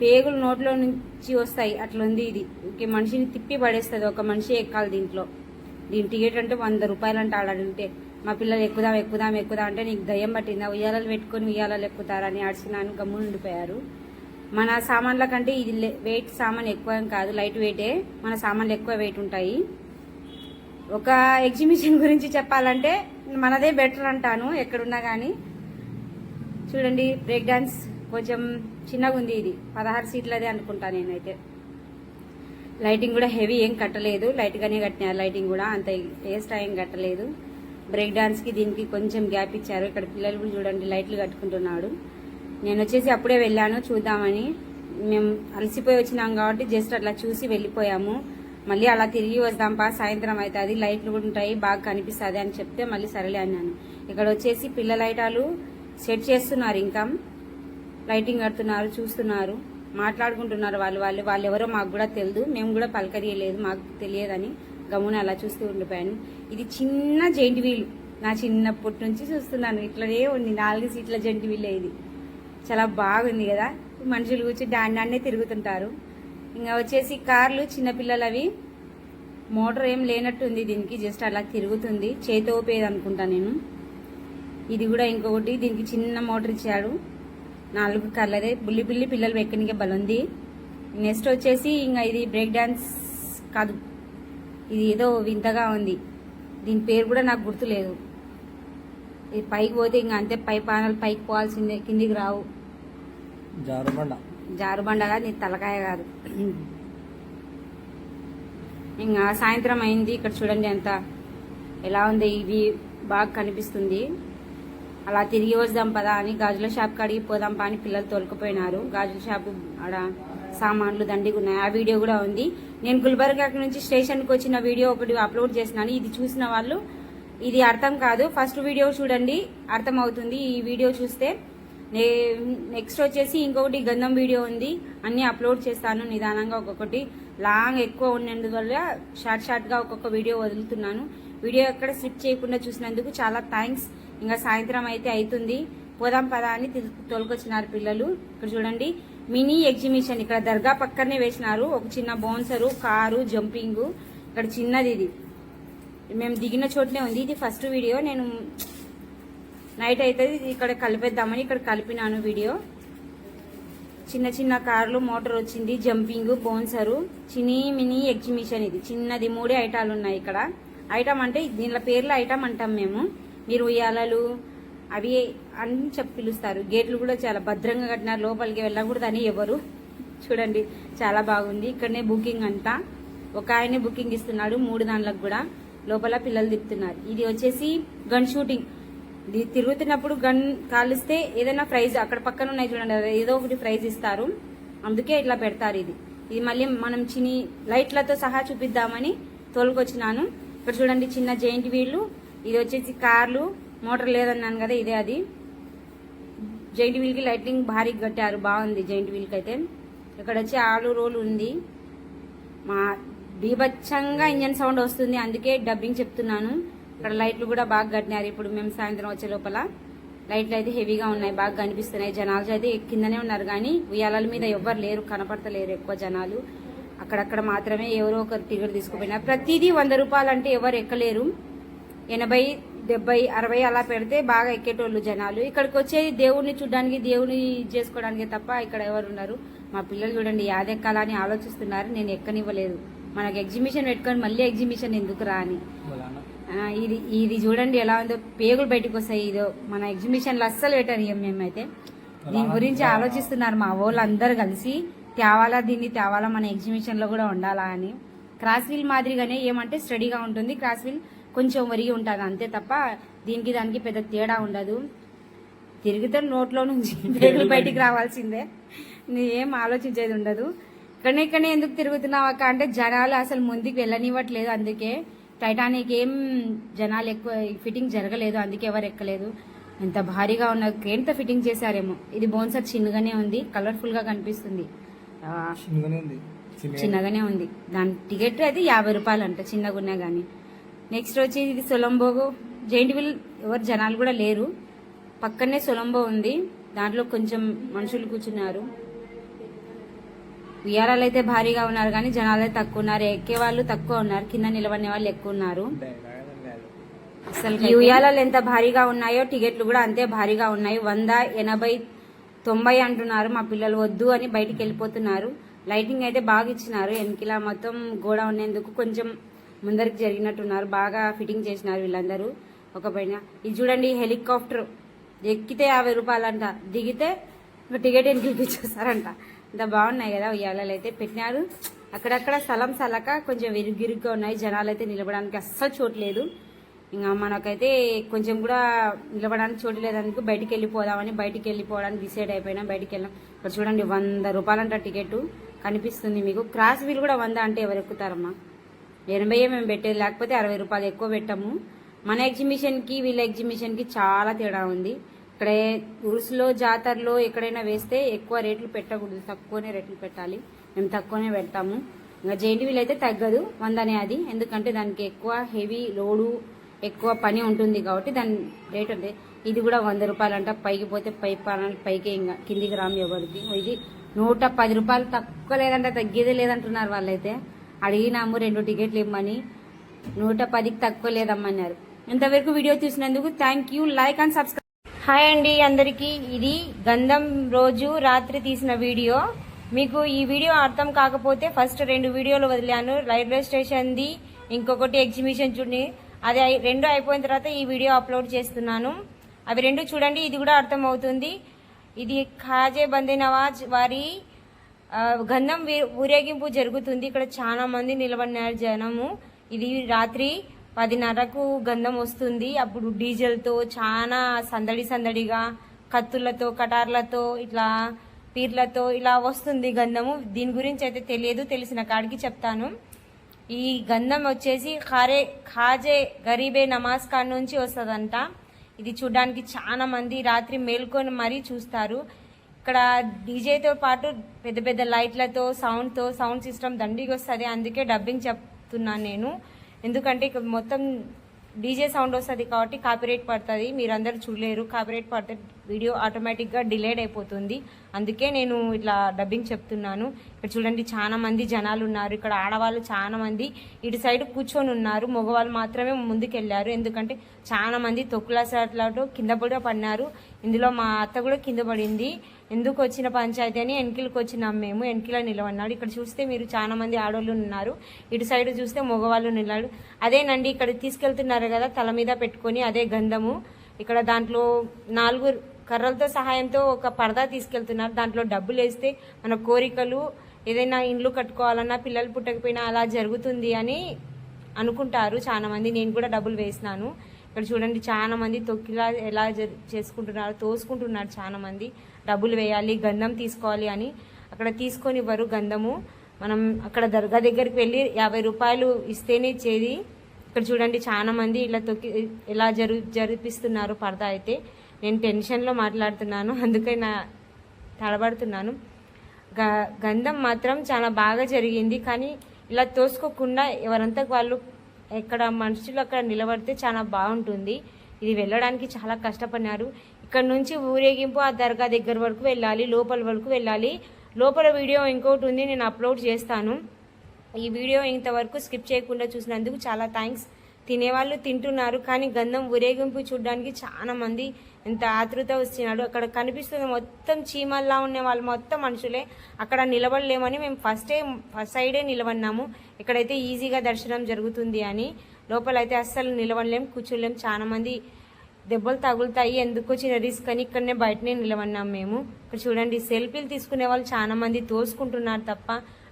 పేగులు నోట్లో నుంచి వస్తాయి, అట్లా ఉంది ఇది. మనిషిని తిప్పి పడేస్తుంది, ఒక మనిషి ఎక్కాలి దీంట్లో. దీని టికెట్ అంటే 100 రూపాయలు అంటే ఆడంటే మా పిల్లలు ఎక్కుదాం ఎక్కుదాం ఎక్కుదాం అంటే నీకు దయ్యం పట్టిందా, ఉయ్యాలలు పెట్టుకొని ఉయ్యాలలు ఎక్కుతారని అడిచినాను, గమ్మున ఉండిపోయారు. మన సామాన్ల కంటే ఇది వెయిట్ సామాన్ ఎక్కువ కాదు, లైట్ వెయిటే. మన సామాన్లు ఎక్కువ వెయిట్ ఉంటాయి. ఒక ఎగ్జిబిషన్ గురించి చెప్పాలంటే మనదే బెటర్ అంటాను ఎక్కడున్నా కానీ. చూడండి బ్రేక్ డాన్స్ కొంచెం చిన్నగా ఉంది, ఇది 16 సీట్లదే అనుకుంటా నేనైతే. లైటింగ్ కూడా హెవీ ఏం కట్టలేదు, లైట్గానే కట్టినారు లైటింగ్ కూడా, అంత వేస్ట్ ఏం కట్టలేదు. బ్రేక్ డాన్స్కి దీనికి కొంచెం గ్యాప్ ఇచ్చారు. ఇక్కడ పిల్లలు కూడా చూడండి లైట్లు కట్టుకుంటున్నాడు. నేను వచ్చేసి అప్పుడే వెళ్ళాను చూద్దామని, మేము అలసిపోయి వచ్చినాం కాబట్టి జస్ట్ అట్లా చూసి వెళ్ళిపోయాము. మళ్ళీ అలా తిరిగి వద్దాంపా, సాయంత్రం అవుతుంది, లైట్లు కూడా ఉంటాయి, బాగా కనిపిస్తుంది అని చెప్తే మళ్ళీ సరేలే అన్నాను. ఇక్కడ వచ్చేసి పిల్లల లైటాలు సెట్ చేస్తున్నారు, ఇంకా లైటింగ్ కడుతున్నారు, చూస్తున్నారు, మాట్లాడుకుంటున్నారు. వాళ్ళు ఎవరో మాకు కూడా తెలియదు, మేము కూడా పలకరియలేదు, మాకు తెలియదని గమ్మున అలా చూస్తూ ఉండిపోయాను. ఇది చిన్న జెయింట్ వీల్, నా చిన్నప్పటి నుంచి చూస్తున్నాను, ఇట్లనే ఉంది. 4 సీట్ల జెయింట్ వీల్ ఇది, చాలా బాగుంది కదా. మనుషులు కూర్చి దాన్నే తిరుగుతుంటారు. ఇంకా వచ్చేసి కార్లు చిన్నపిల్లలవి, మోటార్ ఏం లేనట్టుంది దీనికి, జస్ట్ అలా తిరుగుతుంది, చేతి ఊపేది అనుకుంటా నేను. ఇది కూడా ఇంకొకటి, దీనికి చిన్న మోటార్ ఇచ్చాడు, 4 కర్లదే. బుల్లి పిల్లలు ఎక్కడికే బలుంది. నెక్స్ట్ వచ్చేసి ఇంకా ఇది బ్రేక్ డాన్స్ కాదు, ఇది ఏదో వింతగా ఉంది, దీని పేరు కూడా నాకు గుర్తులేదు. ఇది పైకి పోతే ఇంకా అంతే, పై పానాలు పైకి పోవాల్సిందే, కిందికి రావు. జారుబండ కాదు, నీ తలకాయ కాదు. ఇంకా సాయంత్రం అయింది, ఇక్కడ చూడండి అంత ఎలా ఉంది, ఇవి బాగా కనిపిస్తుంది. అలా తిరిగి వద్దాం పదా అని గాజుల షాప్ కాడికి పోదాంపా అని పిల్లలు తోలుకుపోయినారు. గాజుల షాపు ఆడ సామాన్లు దండిగా ఉన్నాయి, ఆ వీడియో కూడా ఉంది. నేను గుల్బర్గా నుంచి స్టేషన్కి వచ్చిన వీడియో ఒకటి అప్లోడ్ చేసినాను, ఇది చూసిన వాళ్ళు ఇది అర్థం కాదు, ఫస్ట్ వీడియో చూడండి అర్థం అవుతుంది. ఈ వీడియో చూస్తే నెక్స్ట్ వచ్చేసి ఇంకొకటి గంధం వీడియో ఉంది, అన్ని అప్లోడ్ చేస్తాను నిదానంగా, ఒక్కొక్కటి లాంగ్ ఎక్కువ ఉన్నందువల్ల షార్ట్గా ఒక్కొక్క వీడియో వదులుతున్నాను. వీడియో ఎక్కడ స్లిప్ చేయకుండా చూసినందుకు చాలా థ్యాంక్స్. ఇంకా సాయంత్రం అయితే అవుతుంది, పోదాం పదా అని తోలుకొచ్చినారు పిల్లలు. ఇక్కడ చూడండి మినీ ఎగ్జిబిషన్, ఇక్కడ దర్గా పక్కనే వేసినారు, ఒక చిన్న బౌన్సరు, కారు, జంపింగ్. ఇక్కడ చిన్నది, ఇది మేము దిగిన చోటనే ఉంది. ఇది ఫస్ట్ వీడియో, నేను నైట్ అవుతుంది ఇక్కడ కలిపేద్దామని ఇక్కడ కలిపినాను వీడియో. చిన్న కార్లు, మోటార్ వచ్చింది, జంపింగ్, బౌన్సరు, మినీ ఎగ్జిబిషన్. ఇది చిన్నది, 3 ఐటాలు ఉన్నాయి ఇక్కడ. ఐటమ్ అంటే దీనిలో పేర్లు ఐటమ్ అంటాం మేము, మీరు ఉయ్యాలలు అవి అని చెప్పి పిలుస్తారు. గేట్లు కూడా చాలా భద్రంగా కట్టినారు, లోపలికి వెళ్ళకూడదని ఎవరు. చూడండి చాలా బాగుంది. ఇక్కడనే బుకింగ్ అంతా, ఒక ఆయనే బుకింగ్ ఇస్తున్నాడు 3 దాంట్లకు కూడా. లోపల పిల్లలు తిప్పుతున్నారు. ఇది వచ్చేసి గన్ షూటింగ్, ఇది తిరుగుతున్నప్పుడు గన్ కాలిస్తే ఏదైనా ప్రైజ్ అక్కడ పక్కన ఉన్నాయి చూడండి, ఏదో ఒకటి ప్రైజ్ ఇస్తారు, అందుకే ఇట్లా పెడతారు. ఇది మళ్ళీ మనం చిన్ని లైట్లతో సహా చూపిద్దామని తోలుకొచ్చినాను. ఇక్కడ చూడండి చిన్న జెయింట్ వీళ్ళు, ఇది వచ్చేసి కార్లు, మోటార్ లేదన్నాను కదా, ఇదే అది. జెయింట్ వీల్కి లైటింగ్ భారీగా కట్టారు, బాగుంది జెయింట్ వీల్కి అయితే. ఇక్కడ వచ్చి ఆలు రోల్ ఉంది, మా బీభత్సంగా ఇంజన్ సౌండ్ వస్తుంది, అందుకే డబ్బింగ్ చెప్తున్నాను. ఇక్కడ లైట్లు కూడా బాగా కట్టినారు. ఇప్పుడు మేము సాయంత్రం వచ్చే లోపల లైట్లు అయితే హెవీగా ఉన్నాయి, బాగా కనిపిస్తున్నాయి. జనాలు అయితే కిందనే ఉన్నారు కానీ ఉయ్యాలల మీద ఎవ్వరు లేరు, కనపడతలేరు ఎక్కువ జనాలు. అక్కడక్కడ మాత్రమే ఎవరో ఒకరు టికెట్ తీసుకుపోయినారు. ప్రతిదీ 100 రూపాయలు అంటే ఎవరు ఎక్కలేరు, 80, 70, 60 అలా పెడితే బాగా ఎక్కేటోళ్ళు జనాలు. ఇక్కడికి వచ్చేది దేవుడిని చూడడానికి, దేవుని చేసుకోవడానికి తప్ప ఇక్కడ ఎవరు ఉన్నారు. మా పిల్లలు చూడండి యాదెక్కాలని ఆలోచిస్తున్నారు, నేను ఎక్కనివ్వలేదు. మనకు ఎగ్జిబిషన్ పెట్టుకొని మళ్ళీ ఎగ్జిబిషన్ ఎందుకు రా అని. ఇది చూడండి ఎలా ఉందో, పేగులు బయటకు వస్తాయి. ఇదో మన ఎగ్జిబిషన్లో అస్సలు పెట్టారు మేమైతే. దీని గురించి ఆలోచిస్తున్నారు మా వాళ్ళు అందరు కలిసి, దీన్ని తేవాలా మన ఎగ్జిబిషన్లో కూడా ఉండాలా అని. క్రాస్ వీల్ మాదిరిగానే, ఏమంటే స్టడీగా ఉంటుంది, క్రాస్ వీల్ కొంచెం ఒరిగి ఉంటుంది అంతే తప్ప దానికి పెద్ద తేడా ఉండదు. తిరిగితే నోట్లో నుంచి పేగులు బయటికి రావాల్సిందే, ఏం ఆలోచించేది ఉండదు. ఇక్కడనే ఎందుకు తిరుగుతున్నావు అక్క అంటే జనాలు అసలు ముందుకు వెళ్ళనివ్వట్లేదు, అందుకే. టైటానిక్ ఏం జనాలు ఎక్కువ ఫిట్టింగ్ జరగలేదు, అందుకే ఎవరు ఎక్కలేదు. ఎంత భారీగా ఉన్న క్రేన్తో ఫిట్టింగ్ చేశారేమో. ఇది బౌన్సర్ చిన్నగానే ఉంది, కలర్ఫుల్ గా కనిపిస్తుంది, చిన్నగానే ఉంది. దాని టికెట్ అయితే 50 రూపాయలు అంట, చిన్నగా ఉన్నా గానీ. నెక్స్ట్ వచ్చి ఇది సొలంబో జెయింట్ వీల్, ఎవరు జనాలు కూడా లేరు, పక్కనే సొలంబో ఉంది. దాంట్లో కొంచెం మనుషులు కూర్చున్నారు. ఉయ్యారాలు అయితే భారీగా ఉన్నారు కానీ జనాలు అయితే తక్కువ ఉన్నారు. ఎక్కే వాళ్ళు తక్కువ ఉన్నారు, కింద నిలబడిన వాళ్ళు ఎక్కువ ఉన్నారు. అసలు ఈ ఉయ్యాలాలు ఎంత భారీగా ఉన్నాయో టికెట్లు కూడా అంతే భారీగా ఉన్నాయి. 100, 80, 90 అంటున్నారు. మా పిల్లలు వద్దు అని బయటికి వెళ్ళిపోతున్నారు. లైటింగ్ అయితే బాగా ఇచ్చినారు. వెనకిలా మొత్తం గోడ ఉండేందుకు కొంచెం ముందరికి జరిగినట్టున్నారు. బాగా ఫిట్టింగ్ చేసినారు వీళ్ళందరూ. ఒక పైన ఇది చూడండి, హెలికాప్టర్ ఎక్కితే 50 రూపాయలంట, దిగితే టికెట్ వెనక్కి ఇచ్చేస్తారంట. ఇంత బాగున్నాయి కదా ఉయ్యాలలు అయితే పెట్టినారు. అక్కడక్కడ స్థలం సలక కొంచెం విరుగ్గిరుగ్గా ఉన్నాయి. జనాలు అయితే నిలబడానికి అస్సలు చోట్లేదు. ఇంకా మనకైతే కొంచెం కూడా నిలబడానికి చోటు లేదనుకో బయటికి వెళ్ళిపోవడానికి డిసైడ్ అయిపోయినా బయటికి వెళ్ళాం. ఇక్కడ చూడండి 100 రూపాయలంట టికెట్ కనిపిస్తుంది మీకు. క్రాస్ వీల్ కూడా 100 అంటే ఎవరు ఎక్కుతారమ్మా? 80 మేము పెట్టేది, లేకపోతే 60 రూపాయలు ఎక్కువ పెట్టాము. మన ఎగ్జిబిషన్కి వీళ్ళ ఎగ్జిబిషన్కి చాలా తేడా ఉంది. ఇక్కడ ఉరుసులో జాతరలో ఎక్కడైనా వేస్తే ఎక్కువ రేట్లు పెట్టకూడదు, తక్కువనే రేట్లు పెట్టాలి. మేము తక్కువనే పెడతాము. ఇంకా జెయింట్ వీల్ అయితే తగ్గదు 100 అది, ఎందుకంటే దానికి ఎక్కువ హెవీ లోడు ఎక్కువ పని ఉంటుంది కాబట్టి దాని రేట్ ఉంది. ఇది కూడా 100 రూపాయలంట. పైకి పోతే పైకి ఇంకా కిందికి రాము ఎవరికి. ఇది 110 రూపాయలు, తక్కువ లేదంట, తగ్గేదే లేదంటున్నారు వాళ్ళైతే. అడిగినాము 2 టికెట్లు ఇమ్మని, 110కి తక్కువ లేదమ్మన్నారు. ఇంతవరకు వీడియో చూసినందుకు thank you. Like and subscribe. Hi అండి అందరికీ. ఇది గంధం రోజు రాత్రి తీసిన వీడియో. మీకు ఈ వీడియో అర్థం కాకపోతే ఫస్ట్ 2 వీడియోలు వదిలాను. రైల్వే స్టేషన్ది, ఇంకొకటి ఎగ్జిబిషన్ చూడండి. అది 2 అయిపోయిన తర్వాత ఈ వీడియో అప్లోడ్ చేస్తున్నాను. అవి 2 చూడండి, ఇది కూడా అర్థం అవుతుంది. ఇది ఖాజే బందే నవాజ్ వారి గంధం ఊరేగింపు జరుగుతుంది. ఇక్కడ చాలా మంది నిలబడినారు జనము. ఇది రాత్రి 10:30కు గంధం వస్తుంది. అప్పుడు డీజిల్తో చాలా సందడిగా కత్తులతో, కటార్లతో, ఇట్లా పీర్లతో ఇలా వస్తుంది గంధము. దీని గురించి అయితే తెలియదు, తెలిసిన కాడికి చెప్తాను. ఈ గంధం వచ్చేసి ఖాజే గరీబే నమాజ్ ఖాన్ నుంచి వస్తుందంట. ఇది చూడడానికి చాలా మంది రాత్రి మేల్కొని మరీ చూస్తారు. ఇక్కడ డీజేతో పాటు పెద్ద పెద్ద లైట్లతో సౌండ్ సిస్టమ్ దండిగా వస్తుంది. అందుకే డబ్బింగ్ చెప్తున్నాను నేను, ఎందుకంటే ఇక్కడ మొత్తం డీజే సౌండ్ వస్తుంది కాబట్టి కాపీరైట్ పడుతుంది. మీరందరూ చూడలేరు, కాపీరైట్ పడితే వీడియో ఆటోమేటిక్గా డిలేడ్ అయిపోతుంది. అందుకే నేను ఇట్లా డబ్బింగ్ చెప్తున్నాను. ఇక్కడ చూడండి చాలా మంది జనాలు ఉన్నారు. ఇక్కడ ఆడవాళ్ళు చాలా మంది ఇటు సైడ్ కూర్చొని ఉన్నారు, మగవాళ్ళు మాత్రమే ముందుకెళ్లారు. ఎందుకంటే చాలా మంది తొక్కులాటలో కింద కూడా పడినారు. ఇందులో మా అత్త కూడా కింద పడింది. ఎందుకు వచ్చిన పంచాయతీ అని వెనకిలకు వచ్చినాం మేము. వెనకిలో నిలబడినాడు. ఇక్కడ చూస్తే మీరు చాలా మంది ఆడవాళ్ళు ఉన్నారు, ఇటు సైడ్ చూస్తే మగవాళ్ళు నిలబడు. అదేనండి ఇక్కడ తీసుకెళ్తున్నారు కదా తల మీద పెట్టుకొని, అదే గంధము. ఇక్కడ దాంట్లో 4 కర్రలతో సహాయంతో ఒక పరదా తీసుకెళ్తున్నారు. దాంట్లో డబ్బులు వేస్తే మన కోరికలు, ఏదైనా ఇండ్లు కట్టుకోవాలన్నా, పిల్లలు పుట్టకపోయినా అలా జరుగుతుంది అని అనుకుంటారు చాలా మంది. నేను కూడా డబ్బులు వేసినాను. ఇక్కడ చూడండి చాలా మంది తొక్కిలా ఎలా చేసుకుంటున్నారు, తోసుకుంటున్నారు చాలా మంది. డబ్బులు వేయాలి, గంధం తీసుకోవాలి అని అక్కడ తీసుకొని ఇవ్వరు గంధము. మనం అక్కడ దర్గా దగ్గరికి వెళ్ళి 50 రూపాయలు ఇస్తేనే ఇచ్చేది. ఇక్కడ చూడండి చాలా మంది ఇలా తొక్కి ఎలా జరిపిస్తున్నారు పరదా అయితే. నేను టెన్షన్లో మాట్లాడుతున్నాను, అందుకే నా తడబడుతున్నాను. గంధం మాత్రం చాలా బాగా జరిగింది. కానీ ఇలా తోసుకోకుండా ఎవరంతా వాళ్ళు ఎక్కడ మనుషులు అక్కడ నిలబడితే చాలా బాగుంటుంది. ఇది వెళ్ళడానికి చాలా కష్టపడినారు. ఇక్కడ నుంచి ఊరేగింపు ఆ దర్గా దగ్గర వరకు వెళ్ళాలి, లోపల వరకు వెళ్ళాలి. లోపల వీడియో ఇంకోటి ఉంది, నేను అప్లోడ్ చేస్తాను. ఈ వీడియో ఇంతవరకు స్కిప్ చేయకుండా చూసినందుకు చాలా థ్యాంక్స్. తినేవాళ్ళు తింటున్నారు, కానీ గంధం ఊరేగింపు చూడడానికి చాలా మంది ఎంత ఆతృత వచ్చినాడు. అక్కడ కనిపిస్తుంది మొత్తం చీమల్లా ఉండే వాళ్ళు మొత్తం మనుషులే. అక్కడ నిలబడలేమని మేము ఫస్ట్ సైడే నిలబడినాము. ఇక్కడైతే ఈజీగా దర్శనం జరుగుతుంది అని. లోపలైతే అస్సలు నిలబడలేం, కూర్చోలేం. చాలా మంది దెబ్బలు తగులుతాయి, ఎందుకు వచ్చిన రిస్క్ అని ఇక్కడనే బయటనే నిలబడినాం మేము. ఇక్కడ చూడండి సెల్ఫీలు తీసుకునే వాళ్ళు చాలా మంది తోసుకుంటున్నారు తప్ప,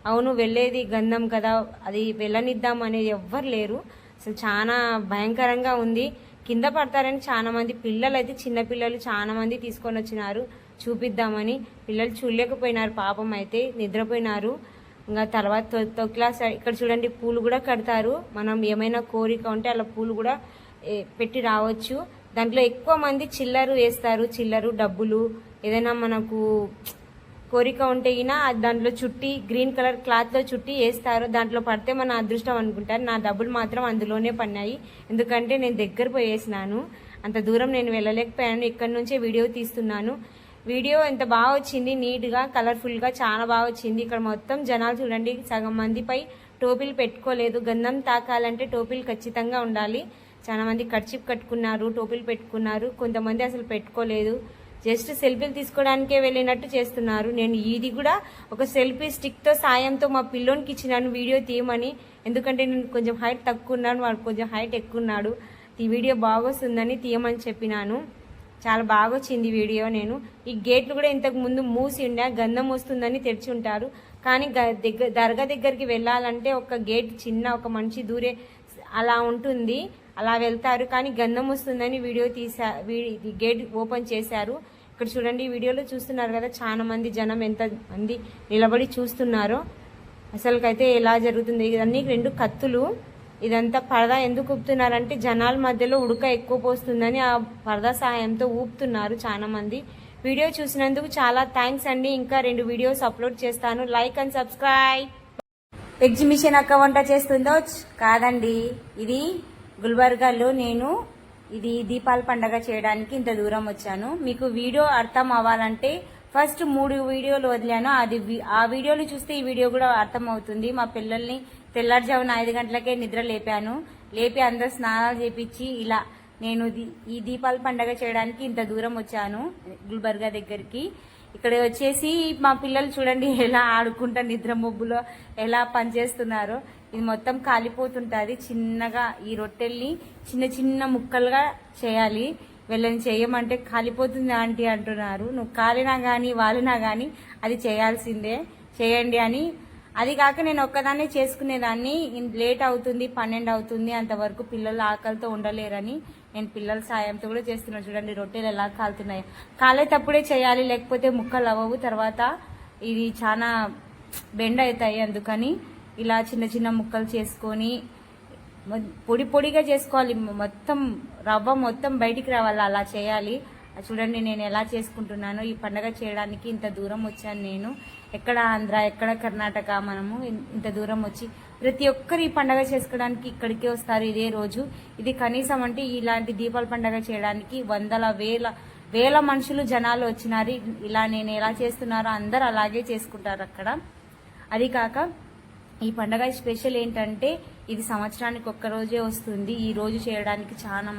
అవును వెళ్ళేది గంధం కదా అది వెళ్ళనిద్దాం అనేది ఎవ్వరు లేరు. అసలు చాలా భయంకరంగా ఉంది. కింద పడతారని చాలా మంది పిల్లలు అయితే, చిన్నపిల్లలు చాలా మంది తీసుకొని వచ్చినారు చూపిద్దామని. పిల్లలు చూడలేకపోయినారు పాపం, అయితే నిద్రపోయినారు. ఇంకా తర్వాత క్లాస్ ఇక్కడ చూడండి పూలు కూడా కడతారు. మనం ఏమైనా కోరిక ఉంటే అలా పూలు కూడా పెట్టి రావచ్చు. దాంట్లో ఎక్కువ మంది చిల్లరు వేస్తారు, చిల్లరు డబ్బులు ఏదైనా మనకు కోరిక ఉంటే అయినా దాంట్లో చుట్టి గ్రీన్ కలర్ క్లాత్లో చుట్టి వేస్తారు. దాంట్లో పడితే మన అదృష్టం అనుకుంటారు. నా డబ్బులు మాత్రం అందులోనే పడినాయి, ఎందుకంటే నేను దగ్గర పోయేసినాను. అంత దూరం నేను వెళ్ళలేకపోయాను, ఇక్కడి నుంచే వీడియో తీస్తున్నాను. వీడియో ఎంత బాగా వచ్చింది, నీట్గా కలర్ఫుల్గా చాలా బాగా వచ్చింది. ఇక్కడ మొత్తం జనాలు చూడండి, సగం మందిపై టోపీలు పెట్టుకోలేదు. గంధం తాకాలంటే టోపీలు ఖచ్చితంగా ఉండాలి. చాలా మంది కర్చీఫ్ కట్టుకున్నారు, టోపీలు పెట్టుకున్నారు, కొంతమంది అసలు పెట్టుకోలేదు. జస్ట్ సెల్ఫీలు తీసుకోవడానికే వెళ్ళినట్టు చేస్తున్నారు. నేను ఇది కూడా ఒక సెల్ఫీ స్టిక్తో సాయంతో మా పిల్లోనికి ఇచ్చినాను వీడియో తీయమని. ఎందుకంటే నేను కొంచెం హైట్ తక్కువ ఉన్నాను, వాడు కొంచెం హైట్ ఎక్కువ ఉన్నాడు. ఈ వీడియో బాగొస్తుందని తీయమని చెప్పినాను. చాలా బాగా వచ్చింది వీడియో. నేను ఈ గేట్లు కూడా ఇంతకు ముందు మూసి ఉండే, గంధం వస్తుందని తెరిచి ఉంటారు. కానీ దర్గా దగ్గరికి వెళ్ళాలంటే ఒక గేట్ చిన్న ఒక మనిషి దూరే అలా ఉంటుంది, అలా వెళ్తారు. కానీ గంధం వస్తుందని వీడియో గేట్ ఓపెన్ చేశారు. ఇక్కడ చూడండి, వీడియోలో చూస్తున్నారు కదా, చాలా మంది జనం ఎంత మంది నిలబడి చూస్తున్నారో. అసలుకైతే ఎలా జరుగుతుంది. ఇవన్నీ 2 కత్తులు. ఇదంతా పరదా ఎందుకు ఊపుతున్నారంటే జనాల మధ్యలో ఉడక ఎక్కువ పోస్తుందని ఆ పరదా సాయంతో ఊపుతున్నారు చాలా మంది. వీడియో చూసినందుకు చాలా థ్యాంక్స్ అండి. ఇంకా 2 వీడియోస్ అప్లోడ్ చేస్తాను. Like and subscribe. ఎగ్జిబిషన్ అక్క వంట చేస్తుందో కాదండి, ఇది గుల్బర్గాలో నేను ఇది దీపాల పండగ చేయడానికి ఇంత దూరం వచ్చాను. మీకు వీడియో అర్థం అవ్వాలంటే ఫస్ట్ 3 వీడియోలు వదిలాను, ఆ వీడియోలు చూస్తే ఈ వీడియో కూడా అర్థం అవుతుంది. మా పిల్లల్ని తెల్లారుజామున 5 గంటలకే నిద్ర లేపి అందరు స్నానాలు చేపించి ఇలా నేను ఈ దీపాల పండగ చేయడానికి ఇంత దూరం వచ్చాను గుల్బర్గా దగ్గరికి. ఇక్కడ వచ్చేసి మా పిల్లలు చూడండి ఎలా ఆడుకుంటా నిద్ర మబ్బులో ఎలా పనిచేస్తున్నారో. ఇది మొత్తం కాలిపోతుంటది. చిన్నగా ఈ రొట్టెల్ని చిన్న చిన్న ముక్కలుగా చేయాలి. వీళ్ళని చేయమంటే కాలిపోతుంది ఆంటీ అంటున్నారు. నువ్వు కాలినా గానీ వాలినా గానీ అది చేయాల్సిందే, చేయండి అని. అది కాక నేను ఒక్కదాన్నే చేసుకునేదాన్ని. లేట్ అవుతుంది, 12 అవుతుంది, అంతవరకు పిల్లలు ఆకలితో ఉండలేరని నేను పిల్లల సాయంతో కూడా చేస్తున్నాను. చూడండి రొట్టెలు ఎలా కాలుతున్నాయి. కాలేటప్పుడే చేయాలి, లేకపోతే ముక్కలు అవ్వవు. తర్వాత ఇది చాలా బెండ్ అవుతాయి. అందుకని ఇలా చిన్న చిన్న ముక్కలు చేసుకొని పొడి పొడిగా చేసుకోవాలి. మొత్తం రవ్వ మొత్తం బయటికి రావాలి, అలా చేయాలి. చూడండి నేను ఎలా చేసుకుంటున్నాను. ఈ పండగ చేయడానికి ఇంత దూరం వచ్చాను నేను. ఎక్కడ ఆంధ్ర, ఎక్కడ కర్ణాటక, మనము ఇంత దూరం వచ్చి ప్రతి ఒక్కరు ఈ పండగ చేసుకోవడానికి ఇక్కడికే వస్తారు ఇదే రోజు. ఇది కనీసం అంటే ఇలాంటి దీపాల పండగ చేయడానికి వందల వేల మనుషులు జనాలు వచ్చినారు. ఇలా నేను ఎలా చేస్తున్నారో అందరు అలాగే చేసుకుంటారు అక్కడ. అది కాక ఈ పండగ స్పెషల్ ఏంటంటే ఇది సంవత్సరానికి ఒక్క రోజే వస్తుంది. ఈ రోజు చేయడానికి చాలా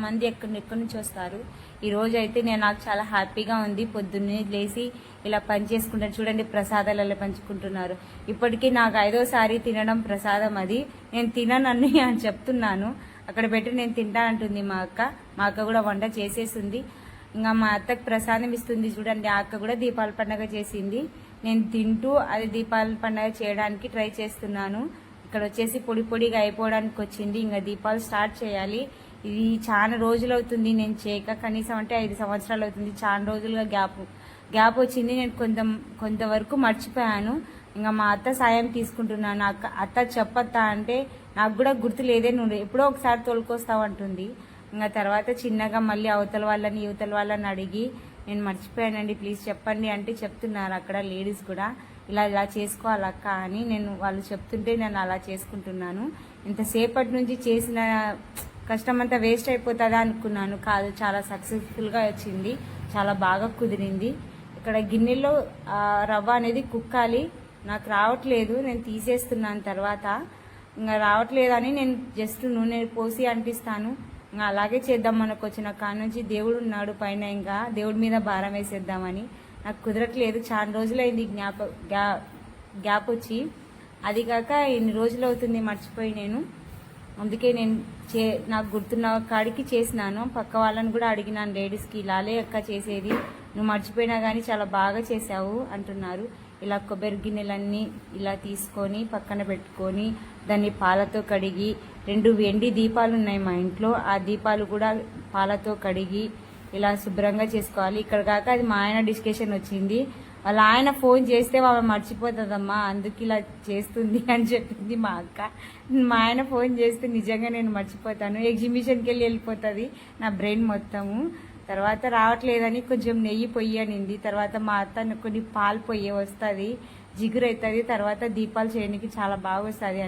మంది ఎక్కడి నుంచి వస్తారు. ఈ రోజు అయితే నాకు చాలా హ్యాపీగా ఉంది. పొద్దున్నే లేచి ఇలా పని చేసుకుంటాను. చూడండి ప్రసాదాలు ఎలా పంచుకుంటున్నారు. ఇప్పటికీ నాకు 5వసారి తినడం ప్రసాదం. అది నేను తిననని అని చెప్తున్నాను. అక్కడ పెట్టి నేను తింటానంటుంది మా అక్క కూడా వంట చేసేసింది. ఇంకా మా అత్తకు ప్రసాదం ఇస్తుంది. చూడండి ఆ అక్క కూడా దీపాల పండగ చేసింది. నేను తింటూ అది దీపాల పండగ చేయడానికి ట్రై చేస్తున్నాను. ఇక్కడ వచ్చేసి పొడి పొడిగా అయిపోవడానికి వచ్చింది. ఇంకా దీపాలు స్టార్ట్ చేయాలి. ఇది చాలా రోజులు అవుతుంది నేను చేయక, కనీసం అంటే 5 సంవత్సరాలు అవుతుంది. చాలా రోజులుగా గ్యాప్ వచ్చింది. నేను కొంతవరకు మర్చిపోయాను. ఇంకా మా అత్త సాయం తీసుకుంటున్నాను. అత్త చెప్పత్తా అంటే నాకు కూడా గుర్తు లేదే, నువ్వు ఎప్పుడో ఒకసారి తోలుకొస్తావంటుంది. ఇంకా తర్వాత చిన్నగా మళ్ళీ అవతల వాళ్ళని యువతల వాళ్ళని అడిగి నేను మర్చిపోయానండి ప్లీజ్ చెప్పండి అంటే చెప్తున్నారు అక్కడ లేడీస్ కూడా. ఇలా చేసుకోవాలక్క అని వాళ్ళు చెప్తుంటే నేను అలా చేసుకుంటున్నాను. ఇంతసేపటి నుంచి చేసిన కష్టం అంతా వేస్ట్ అయిపోతుందా అనుకున్నాను. కాదు, చాలా సక్సెస్ఫుల్గా వచ్చింది, చాలా బాగా కుదిరింది. ఇక్కడ గిన్నెలో రవ్వ అనేది కుక్కాలి. నాకు రావట్లేదు, నేను తీసేస్తున్నాను. తర్వాత ఇంకా రావట్లేదని నేను జస్ట్ నూనె పోసి అంటిస్తాను. ఇంకా అలాగే చేద్దాం, మనకు వచ్చిన కాడ నుంచి దేవుడు ఉన్నాడు పైన, ఇంకా దేవుడి మీద భారం వేసేద్దామని. నాకు కుదరట్లేదు, చాలా రోజులైంది గ్యాప్ వచ్చి. అది కాక ఎన్ని రోజులు అవుతుంది మర్చిపోయి నేను. అందుకే నేను నాకు గుర్తున్న కాడికి చేసినాను. పక్క వాళ్ళని కూడా అడిగినాను లేడీస్కి, ఇలాలే అక్క చేసేది, నువ్వు మర్చిపోయినా కానీ చాలా బాగా చేసావు అంటున్నారు. ఇలా కొబ్బరి గిన్నెలన్నీ ఇలా తీసుకొని పక్కన పెట్టుకొని దాన్ని పాలతో కడిగి 2 వెండి దీపాలు ఉన్నాయి మా ఇంట్లో, ఆ దీపాలు కూడా పాలతో కడిగి ఇలా శుభ్రంగా చేసుకోవాలి. ఇక్కడ కాక అది మా ఆయన డిస్కషన్ వచ్చింది. వాళ్ళ ఆయన ఫోన్ చేస్తే ఆమె మర్చిపోతుందమ్మా, అందుకు ఇలా చేస్తుంది అని చెప్పింది మా అక్క. మా ఆయన ఫోన్ చేస్తే నిజంగా నేను మర్చిపోతాను, ఎగ్జిబిషన్కి వెళ్ళిపోతుంది నా బ్రెయిన్ మొత్తము. తర్వాత రావట్లేదని కొంచెం నెయ్యి పొయ్యి అనింది. తర్వాత మా అత్త కొన్ని పాలు పొయ్యి వస్తుంది, జిగురు అవుతుంది, తర్వాత దీపాలు చేయడానికి చాలా బాగా వస్తుంది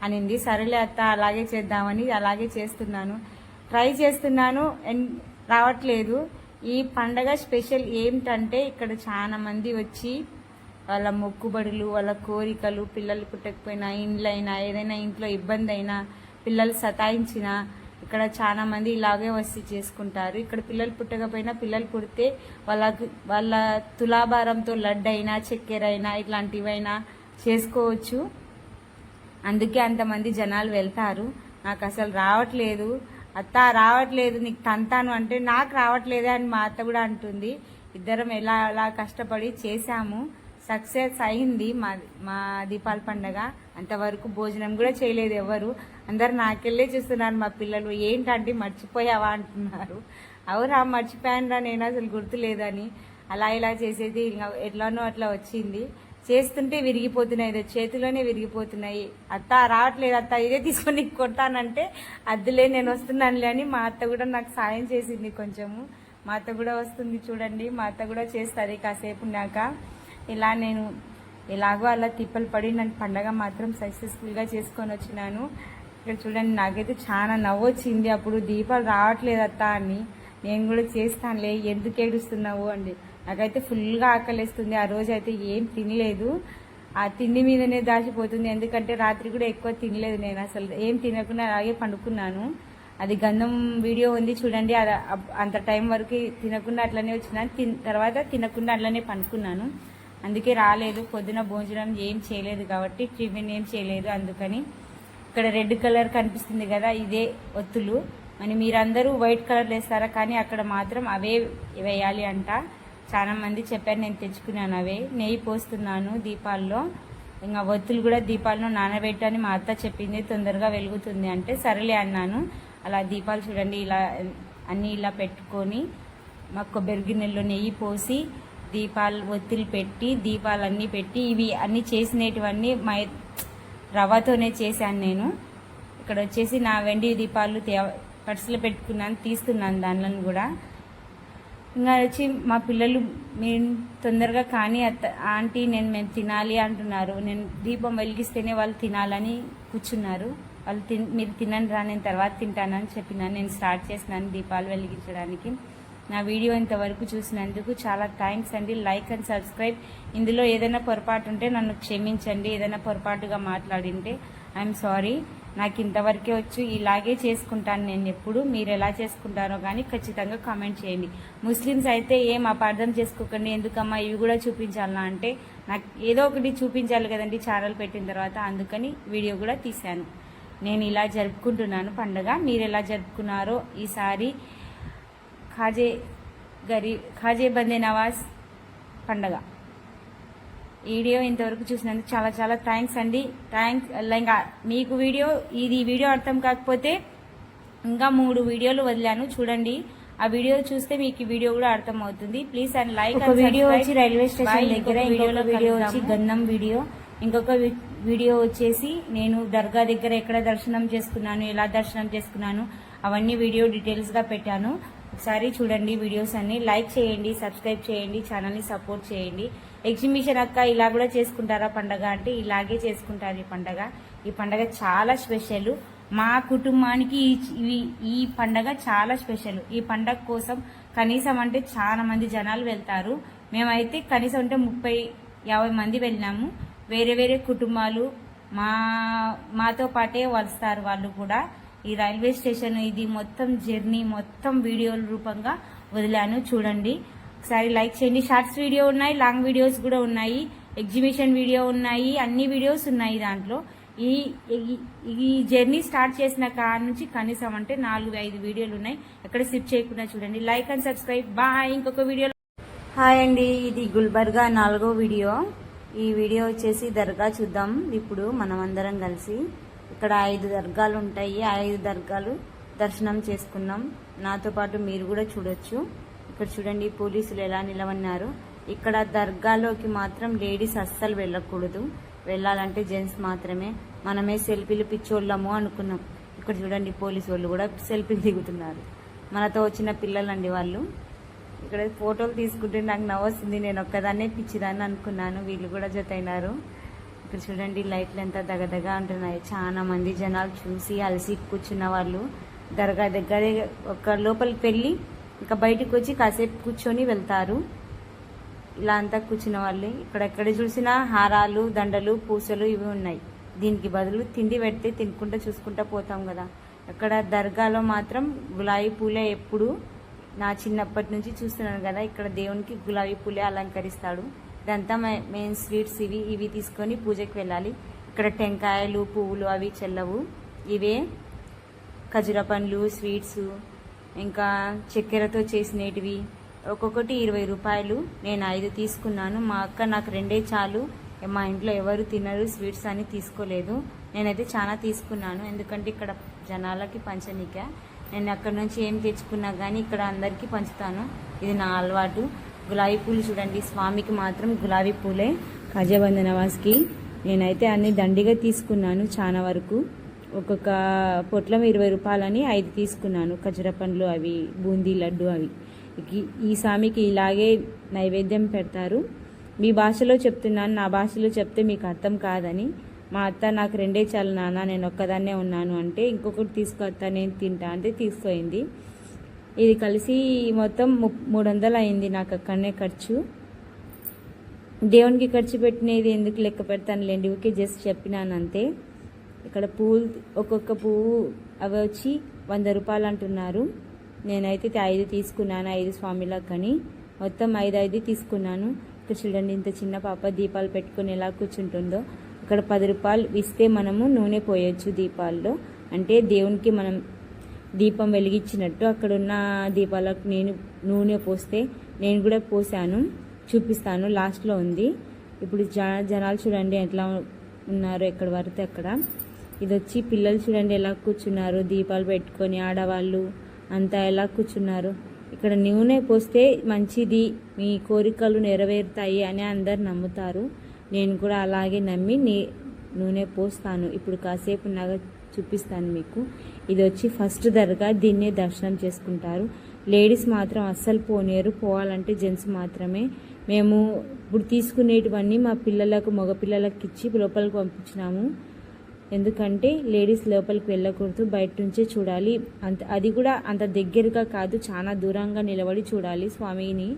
అనింది. సరేలే అత్త అలాగే చేద్దామని అలాగే చేస్తున్నాను, ట్రై చేస్తున్నాను. రావట్లేదు. ఈ పండగ స్పెషల్ ఏమిటంటే ఇక్కడ చాలా మంది వచ్చి వాళ్ళ మొక్కుబడులు, వాళ్ళ కోరికలు, పిల్లలు పుట్టకపోయినా, ఇండ్లైనా, ఏదైనా ఇంట్లో ఇబ్బంది అయినా, పిల్లలు సతాయించినా ఇక్కడ చాలా మంది ఇలాగే వచ్చి చేసుకుంటారు. ఇక్కడ పిల్లలు పుట్టకపోయినా, పిల్లలు పుడితే వాళ్ళ తులాభారంతో లడ్డు అయినా, చక్కెర అయినా, ఇట్లాంటివైనా చేసుకోవచ్చు. అందుకే అంతమంది జనాలు వెళ్తారు. నాకు అసలు రావట్లేదు అత్త, రావట్లేదు, నీకు తంతాను అంటే నాకు రావట్లేదే అని మా అత్త కూడా అంటుంది. ఇద్దరం ఎలా కష్టపడి చేశాము. సక్సెస్ అయింది మా దీపావళి పండగ. అంతవరకు భోజనం కూడా చేయలేదు ఎవరు. అందరు నాకెళ్ళే చూస్తున్నారు మా పిల్లలు. ఏంటంటే మర్చిపోయావా అంటున్నారు. అవురా, మర్చిపోయానురా, నేను అసలు గుర్తులేదని. అలా ఇలా చేసేది ఇంకా ఎట్లానో అట్లా వచ్చింది. చేస్తుంటే విరిగిపోతున్నాయి, ఇదే చేతిలోనే విరిగిపోతున్నాయి. అత్త రావట్లేదు అత్త, ఇదే తీసుకొని కొడతానంటే అద్దులే నేను వస్తున్నానులే అని మా అత్త కూడా నాకు సాయం చేసింది కొంచెము. మా అత్త కూడా వస్తుంది చూడండి, మా అత్త కూడా చేస్తుంది కాసేపు ఉన్నాక. ఇలా నేను ఎలాగో అలా తిప్పలు పడి నన్ను పండగ మాత్రం సక్సెస్ఫుల్గా చేసుకొని వచ్చినాను. ఇక్కడ చూడండి, నాకైతే చాలా నవ్వొచ్చింది. అప్పుడు దీపాలు రావట్లేదు అత్త అని. నేను కూడా చేస్తానులే, ఎందుకు ఏడుస్తున్నావు అండి. నాకైతే ఫుల్గా ఆకలిస్తుంది. ఆ రోజు అయితే ఏం తినలేదు, ఆ తిండి మీదనే దాచిపోతుంది. ఎందుకంటే రాత్రి కూడా ఎక్కువ తినలేదు, నేను అసలు ఏం తినకుండా అలాగే పండుకున్నాను. అది గంధం వీడియో ఉంది చూడండి, అంత టైం వరకు తినకుండా అట్లనే వచ్చినాను. తర్వాత తినకుండా అట్లనే పండుకున్నాను. అందుకే రాలేదు. పొద్దున భోజనం ఏం చేయలేదు కాబట్టి, టిఫిన్ ఏం చేయలేదు. అందుకని ఇక్కడ రెడ్ కలర్ కనిపిస్తుంది కదా, ఇదే ఒత్తులు. మరి మీరందరూ వైట్ కలర్ వేస్తారా, కానీ అక్కడ మాత్రం అవే వేయాలి అంట. చాలా మంది చెప్పారు, నేను తెచ్చుకున్నాను అవే. నెయ్యి పోస్తున్నాను దీపాల్లో. ఇంకా ఒత్తులు కూడా దీపాల్లో నానబెట్టని మా అత్త చెప్పింది, తొందరగా వెలుగుతుంది అంటే సరేలే అన్నాను. అలా దీపాలు చూడండి ఇలా అన్నీ ఇలా పెట్టుకొని, మా కొబ్బరి గిన్నెల్లో నెయ్యి పోసి దీపాలు ఒత్తులు పెట్టి, దీపాలన్నీ పెట్టి, ఇవి అన్నీ చేసినటువన్నీ రవ్వతోనే చేశాను నేను. ఇక్కడ వచ్చేసి నా వెండి దీపాలు పర్సులో పెట్టుకున్నాను, తీస్తున్నాను దానిలో కూడా. ఇంకా వచ్చి మా పిల్లలు మేము తొందరగా కానీ ఆంటీ మేము తినాలి అంటున్నారు. నేను దీపం వెలిగిస్తేనే వాళ్ళు తినాలని కూర్చున్నారు. వాళ్ళు మీరు తినండి రా, నేను తర్వాత తింటానని చెప్పినాను. నేను స్టార్ట్ చేసినాను దీపాలు వెలిగించడానికి. నా వీడియో ఇంతవరకు చూసినందుకు చాలా థ్యాంక్స్ అండి. Like and subscribe. ఇందులో ఏదైనా పొరపాటు ఉంటే నన్ను క్షమించండి. ఏదైనా పొరపాటుగా మాట్లాడింటే ఐఎమ్ సారీ. నాకు ఇంతవరకే వచ్చు, ఇలాగే చేసుకుంటాను నేను ఎప్పుడు. మీరు ఎలా చేసుకుంటారో కానీ ఖచ్చితంగా కామెంట్ చేయండి. ముస్లిమ్స్ అయితే ఏం అపార్థం చేసుకోకండి, ఎందుకమ్మా ఇవి కూడా చూపించాలా అంటే, నాకు ఏదో ఒకటి చూపించాలి కదండి ఛానల్ పెట్టిన తర్వాత. అందుకని వీడియో కూడా తీశాను. నేను ఇలా జరుపుకుంటున్నాను పండుగ. మీరు ఎలా జరుపుకున్నారో ఈసారి ఖాజే బందే నవాజ్ పండగ వీడియో ఇంతవరకు చూసినందుకు చాలా చాలా థ్యాంక్స్ అండి. ఇంకా మీకు వీడియో అర్థం కాకపోతే ఇంకా 3 వీడియోలు వదిలాను చూడండి. ఆ వీడియో చూస్తే మీకు ఈ వీడియో కూడా అర్థం అవుతుంది. Please and like. వీడియో వచ్చి రైల్వే స్టేషన్ దగ్గర, వీడియో వచ్చి గంధం వీడియో, ఇంకొక వీడియో వచ్చేసి నేను దర్గా దగ్గర ఎక్కడ దర్శనం చేసుకున్నాను, ఎలా దర్శనం చేసుకున్నాను అవన్నీ వీడియో డీటెయిల్స్ గా పెట్టాను. ఒకసారి చూడండి వీడియోస్ అన్ని. లైక్ చేయండి, సబ్స్క్రైబ్ చేయండి, ఛానల్ని సపోర్ట్ చేయండి. ఎగ్జిబిషన్ అక్క ఇలా కూడా చేసుకుంటారా పండగ అంటే, ఇలాగే చేసుకుంటారు ఈ పండగ చాలా స్పెషల్. మా కుటుంబానికి ఈ పండగ చాలా స్పెషల్. ఈ పండగ కోసం కనీసం అంటే చాలా మంది జనాలు వెళ్తారు. మేమైతే కనీసం అంటే 30-50 మంది వెళ్ళినాము. వేరే వేరే కుటుంబాలు మాతో పాటే వస్తారు వాళ్ళు కూడా. ఈ రైల్వే స్టేషన్ ఇది మొత్తం జర్నీ మొత్తం వీడియోల రూపంగా వదిలాను చూడండి. ఒకసారి లైక్ చేయండి. షార్ట్స్ వీడియో ఉన్నాయి, లాంగ్ వీడియోస్ కూడా ఉన్నాయి, ఎగ్జిబిషన్ వీడియో ఉన్నాయి, అన్ని వీడియోస్ ఉన్నాయి దాంట్లో. ఈ జర్నీ స్టార్ట్ చేసిన కాడ నుంచి కనీసం అంటే 4-5 వీడియోలు ఉన్నాయి. ఎక్కడ స్కిప్ చేయకుండా చూడండి. Like and subscribe. బాయ్. ఇంకొక వీడియో. హాయ్ అండి, ఇది గుల్బర్గా 4వ వీడియో. ఈ వీడియో వచ్చేసి దర్గా చూద్దాం ఇప్పుడు మనం అందరం కలిసి. ఇక్కడ 5 దర్గాలు ఉంటాయి. 5 దర్గాలు దర్శనం చేసుకున్నాం. నాతో పాటు మీరు కూడా చూడొచ్చు. ఇక్కడ చూడండి పోలీసులు ఎలా నిలవన్నారు. ఇక్కడ దర్గాలోకి మాత్రం లేడీస్ అస్సలు వెళ్ళకూడదు, వెళ్ళాలంటే జెంట్స్ మాత్రమే. మనమే సెల్ఫీలు పిచ్చోళ్ళము అనుకున్నాం. ఇక్కడ చూడండి పోలీసు వాళ్ళు కూడా సెల్ఫీలు దిగుతున్నారు. మనతో వచ్చిన పిల్లలండి వాళ్ళు. ఇక్కడ ఫోటోలు తీసుకుంటే నాకు నవ్వొస్తుంది. నేను ఒక్కదాన్నే పిచ్చిదాన్ని అనుకున్నాను, వీళ్ళు కూడా జతైనారు. ఇక్కడ చూడండి లైట్లు ఎంత దగదగా ఉంటున్నాయి. చాలా మంది జనాలు చూసి అలసి కూర్చున్న వాళ్ళు. దర్గా దగ్గర ఒక లోపలికి వెళ్ళి ఇంకా బయటకు వచ్చి కాసేపు కూర్చొని వెళ్తారు. ఇలా అంతా కూర్చున్న వాళ్ళే. ఇక్కడ ఎక్కడ చూసినా హారాలు, దండలు, పూసలు ఇవి ఉన్నాయి. దీనికి బదులు తిండి పెడితే తినుకుంటా చూసుకుంటా పోతాం కదా. ఇక్కడ దర్గాలో మాత్రం గులాబీ పూలే ఎప్పుడు నా చిన్నప్పటి నుంచి చూస్తున్నాను కదా. ఇక్కడ దేవునికి గులాబీ పూలే అలంకరిస్తాడు. ఇదంతా మెయిన్ స్వీట్స్ ఇవి తీసుకొని పూజకి వెళ్ళాలి. ఇక్కడ టెంకాయలు, పువ్వులు అవి చెల్లవు. ఇవే ఖజూర పండ్లు, స్వీట్స్, ఇంకా చక్కెరతో చేసినటివి. ఒక్కొక్కటి 20 రూపాయలు. నేను 5 తీసుకున్నాను. మా అక్క నాకు 2 చాలు, మా ఇంట్లో ఎవరు తినరు స్వీట్స్ అని తీసుకోలేదు. నేనైతే చాలా తీసుకున్నాను, ఎందుకంటే ఇక్కడ జనాలకి పంచనీక. నేను అక్కడ నుంచి ఏం తెచ్చుకున్నా కానీ ఇక్కడ అందరికీ పంచుతాను. ఇది నా అలవాటు. గులాబీ పూలు చూడండి, స్వామికి మాత్రం గులాబీ పూలే. ఖాజాబంద్ నవాజ్కి నేనైతే అన్ని దండిగా తీసుకున్నాను. చాలా వరకు ఒక్కొక్క పొట్లం 20 రూపాయలని 5 తీసుకున్నాను. ఖజూర పండ్లు అవి, బూందీ లడ్డు అవి. ఈ స్వామికి ఇలాగే నైవేద్యం పెడతారు. మీ భాషలో చెప్తున్నాను, నా భాషలో చెప్తే మీకు అర్థం కాదని. మా అత్త నాకు 2 చాలు నాన్న, నేను ఒక్కదాన్నే ఉన్నాను అంటే, ఇంకొకటి తీసుకొస్తా నేను తింటా అంటే తీసుకోయింది. ఇది కలిసి మొత్తం 300 అయింది నాకు అక్కడనే ఖర్చు. దేవునికి ఖర్చు పెట్టినది ఎందుకు లెక్క పెడతానులేండి, ఊరికే జస్ట్ చెప్పినాను అంతే. ఇక్కడ పువ్వులు, ఒక్కొక్క పువ్వు అవి వచ్చి 100 రూపాయలు అంటున్నారు. నేనైతే 5 తీసుకున్నాను, 5 స్వామిలకు అని. మొత్తం 5 తీసుకున్నాను. ఇక్కడ చూడండి, ఇంత చిన్న పాప దీపాలు పెట్టుకొని ఎలా కూర్చుంటుందో. ఇక్కడ 10 రూపాయలు ఇస్తే మనము నూనె పోయొచ్చు దీపాల్లో, అంటే దేవునికి మనం దీపం వెలిగించినట్టు. అక్కడ ఉన్న దీపాలకు నేను నూనె పోస్తే, నేను కూడా పోసాను, చూపిస్తాను, లాస్ట్లో ఉంది. ఇప్పుడు జనాలు చూడండి ఎట్లా ఉన్నారు, ఎక్కడ పడితే అక్కడ. ఇది వచ్చి పిల్లలు చూడండి ఎలా కూర్చున్నారు, దీపాలు పెట్టుకొని, ఆడవాళ్ళు అంతా ఎలా కూర్చున్నారు. ఇక్కడ నూనె పోస్తే మంచిది, మీ కోరికలు నెరవేరుతాయి అని అందరు నమ్ముతారు. నేను కూడా అలాగే నమ్మి నూనె పోస్తాను. ఇప్పుడు కాసేపు నగ చూపిస్తాను మీకు. ఇది వచ్చి ఫస్ట్ దర్గా, దీన్నే దర్శనం చేసుకుంటారు. లేడీస్ మాత్రం అస్సలు పోనేరు, పోవాలంటే జెంట్స్ మాత్రమే. మేము ఇప్పుడు తీసుకునేటివన్నీ మా పిల్లలకు, మగ పిల్లలకు ఇచ్చి లోపలికి పంపించినాము. ఎందుకంటే లేడీస్ లోపలికి వెళ్ళకూడదు, బయట నుంచే చూడాలి. అది కూడా అంత దగ్గరగా కాదు, చాలా దూరంగా నిలబడి చూడాలి స్వామిని.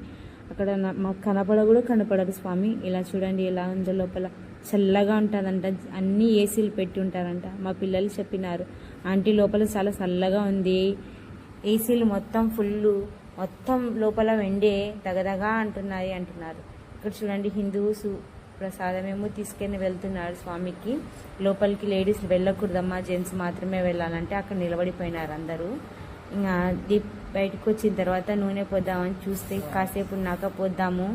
అక్కడ మాకు కనపడదు స్వామి. ఇలా చూడండి ఎలా ఉందో, లోపల చల్లగా ఉంటుందంట, అన్ని ఏసీలు పెట్టి ఉంటారంట. మా పిల్లలు చెప్పినారు, ఆంటీ లోపల చాలా చల్లగా ఉంది, ఏసీలు మొత్తం ఫుల్, మొత్తం లోపల వెండే దగదగా అంటున్నారు. ఇక్కడ చూడండి, హిందూస్ ప్రసాదమేమో తీసుకొని వెళ్తున్నారు స్వామికి. లోపలికి లేడీస్ వెళ్ళకూడదమ్మా, జెంట్స్ మాత్రమే వెళ్ళాలంటే అక్కడ నిలబడిపోయినారు అందరూ. ఇంకా బయటకు వచ్చిన తర్వాత నూనె పోద్దామని చూస్తే, కాసేపు ఉన్నాక పోద్దాము